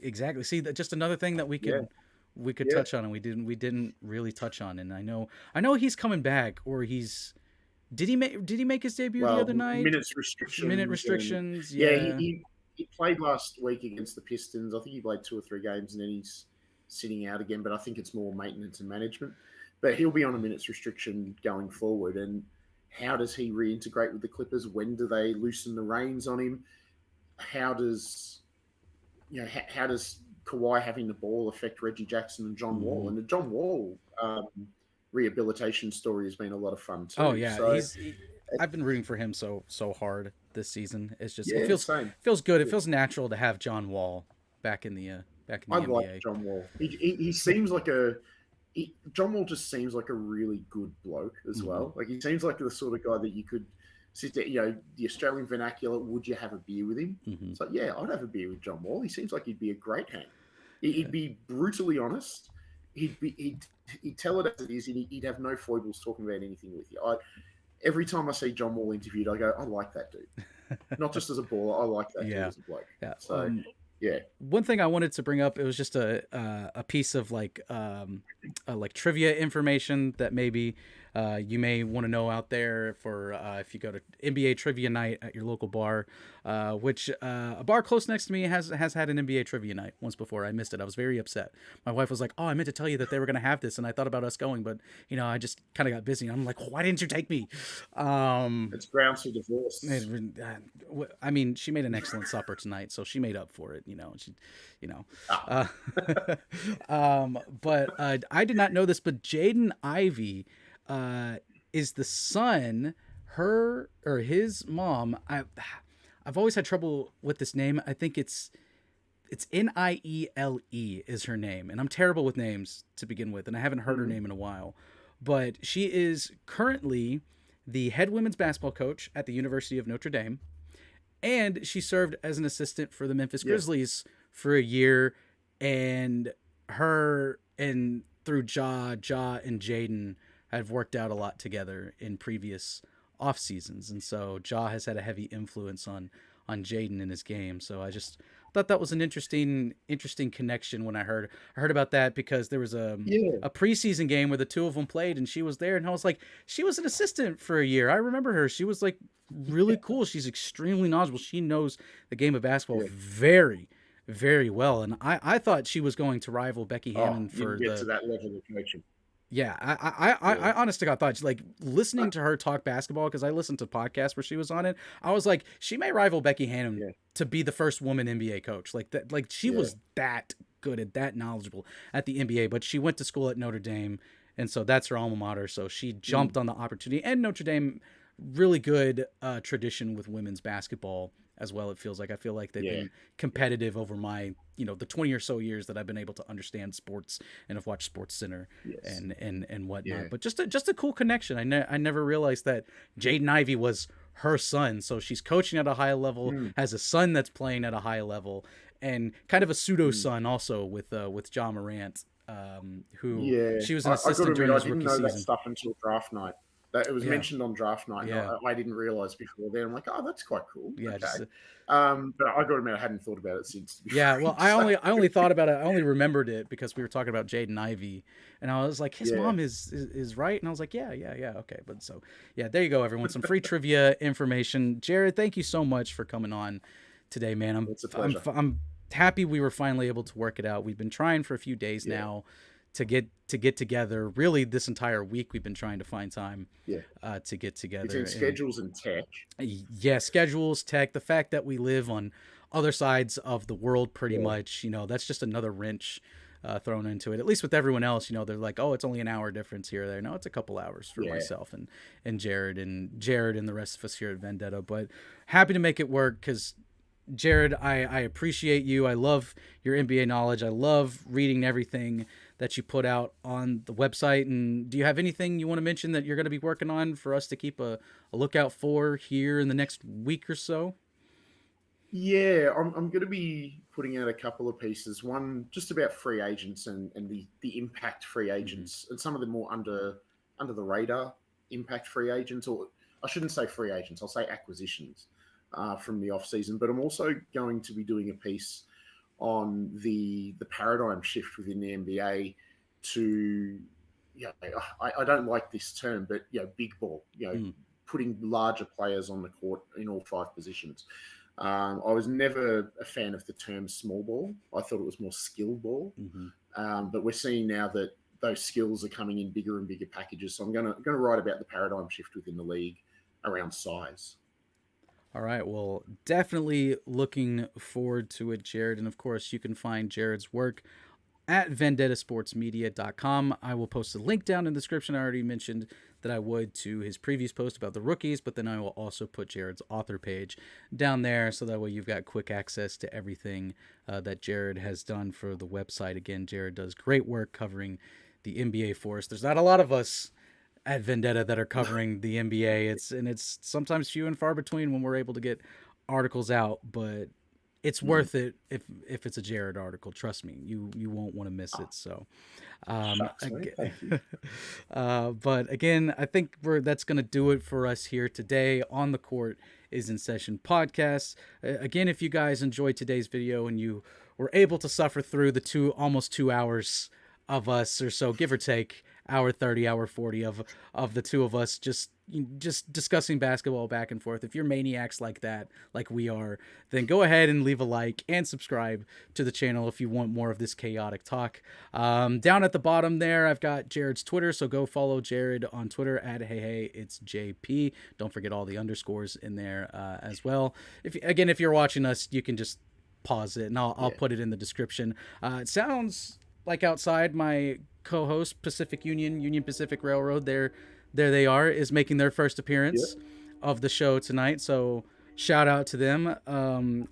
Exactly. See, that just another thing that we could touch on, and we didn't really touch on. And I know he's coming back, or did he make his debut the other night? Minute restrictions. He played last week against the Pistons. I think he played 2 or 3 games, and then he's sitting out again. But I think it's more maintenance and management. But he'll be on a minutes restriction going forward. And how does he reintegrate with the Clippers? When do they loosen the reins on him? How does Kawhi having the ball affect Reggie Jackson and John Wall? Hmm. And the John Wall rehabilitation story has been a lot of fun Oh too. yeah, So I've been rooting for him so hard this season. It's just yeah, same. feels good. It feels natural to have John Wall back in I the like NBA. John Wall. He seems like John Wall just seems like a really good bloke as Hmm. well. Like he seems like the sort of guy that you could sit there, the Australian vernacular. Would you have a beer with him? Hmm. It's like, yeah, I'd have a beer with John Wall. He seems like he'd be a great hang. Yeah. He'd be brutally honest. He'd tell it as it is. He'd have no foibles talking about anything with you. Every time I see John Wall interviewed, I go, I like that dude. Not just as a baller, I like that dude Yeah. as a bloke. Yeah. So yeah, One thing I wanted to bring up, it was just a piece of like trivia information that maybe you may want to know out there for if you go to NBA trivia night at your local bar, which a bar close next to me has had an NBA trivia night once before. I missed it. I was very upset. My wife was like, "Oh, I meant to tell you that they were going to have this, and I thought about us going, but I just kind of got busy." I'm like, "Why didn't you take me?" Um, it's grounds for divorce. I mean, she made an excellent supper tonight, so she made up for it. She, you know. Ah, Uh, but I did not know this, but Jaden Ivey uh, is the son. Her or his mom. I've always had trouble with this name. I think it's Niele is her name, and I'm terrible with names to begin with, and I haven't heard her mhm. name in a while. But she is currently the head women's basketball coach at the University of Notre Dame, and she served as an assistant for the Memphis Yeah, Grizzlies for a year. And her and through Ja and Jaden have worked out a lot together in previous off seasons, and so Ja has had a heavy influence on Jaden in his game. So I just thought that was an interesting connection when I heard about that, because there was yeah, a preseason game where the two of them played and she was there, and I was like, she was an assistant for a year. I remember her. She was like really cool. She's extremely knowledgeable. She knows the game of basketball yeah. very well. And I thought she was going to rival Becky Oh, Hammon you for can get the to that level of coaching. yeah, Yeah, I honest to God thought, like, listening to her talk basketball, because I listened to podcasts where she was on it. I was like, she may rival Becky Hammon yeah, to be the first woman NBA coach. Like that, like she yeah. was that good at that knowledgeable at the NBA. But she went to school at Notre Dame, and so that's her alma mater. So she Mm, jumped on the opportunity, and Notre Dame, really good tradition with women's basketball as well. It feels like I feel like they've yeah, been competitive over my the 20 or so years that I've been able to understand sports and have watched Sports Center yes, and whatnot. yeah. But just a cool connection. I never realized that Jaden Ivey was her son. So she's coaching at a high level, Mm, has a son that's playing at a high level, and kind of a pseudo mm. son also with John Morant, who Yeah, she was an I got to assistant admit, during I his didn't rookie know that season. stuff until draft night. That it was Yeah, mentioned on draft night, and yeah, I didn't realize before then. I'm like, oh, that's quite cool. yeah. Okay, Just but I got to admit, I hadn't thought about it since. To be yeah. Well, frank, so I only thought about it. I only remembered it because we were talking about Jaden Ivey, and I was like, his yeah, mom is right, and I was like, yeah, okay. But so yeah, there you go, everyone. Some free trivia information. Jarrod, thank you so much for coming on today, man. it's a pleasure. I'm happy we were finally able to work it out. We've been trying for a few days Yeah, now to get together. Really, this entire week we've been trying to find time yeah. to get together. Between And schedules and tech, yeah, schedules, tech, the fact that we live on other sides of the world pretty yeah, much, that's just another wrench thrown into it. At least with everyone else, they're like, oh, it's only an hour difference here or there. No, it's a couple hours for yeah. myself and Jarrod and the rest of us here at Vendetta. But happy to make it work, because Jarrod, I appreciate you. I love your NBA knowledge. I love reading everything that you put out on the website. And do you have anything you want to mention that you're going to be working on for us to keep a lookout for here in the next week or so? Yeah, I'm going to be putting out a couple of pieces. One just about free agents and the impact free Mm-hmm. agents and some of the more under the radar impact free agents, or I shouldn't say free agents, I'll say acquisitions from the off season. But I'm also going to be doing a piece on the paradigm shift within the NBA to I don't like this term, but big ball, Mm-hmm. putting larger players on the court in all five positions. I was never a fan of the term small ball. I thought it was more skill ball. Mm-hmm. But we're seeing now that those skills are coming in bigger and bigger packages. So I'm going to write about the paradigm shift within the league around size. All right. Well, definitely looking forward to it, Jarrod. And of course, you can find Jarrod's work at vendettasportsmedia.com. I will post a link down in the description. I already mentioned that I would to his previous post about the rookies, but then I will also put Jarrod's author page down there so that way you've got quick access to everything that Jarrod has done for the website. Again, Jarrod does great work covering the NBA for us. There's not a lot of us at Vendetta that are covering the NBA. It's sometimes few and far between when we're able to get articles out, but it's worth it if it's a Jarrod article. Trust me, you won't want to miss it. So, Shucks, mate. Thank you. but again, I think that's gonna do it for us here today on the Court is in Session podcast. Again, if you guys enjoyed today's video and you were able to suffer through the almost 2 hours of us or so, give or take, hour 30, hour 40 of the two of us just discussing basketball back and forth. If you're maniacs like that, like we are, then go ahead and leave a like and subscribe to the channel if you want more of this chaotic talk. Down at the bottom there, I've got Jarrod's Twitter, so go follow Jarrod on Twitter at it's JP. Don't forget all the underscores in there as well. If you're watching us, you can just pause it and I'll put it in the description. It sounds like outside my co-host Union Pacific Railroad, there they are, is making their first appearance of the show tonight, so shout out to them.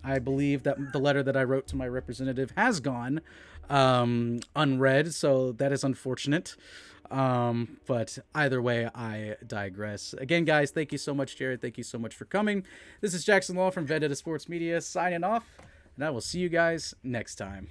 I believe that the letter that I wrote to my representative has gone unread, so that is unfortunate. But either way, I digress. Again, guys, thank you so much, Jarrod. Thank you so much for coming. This is Jackson Law from Vendetta Sports Media signing off, and I will see you guys next time.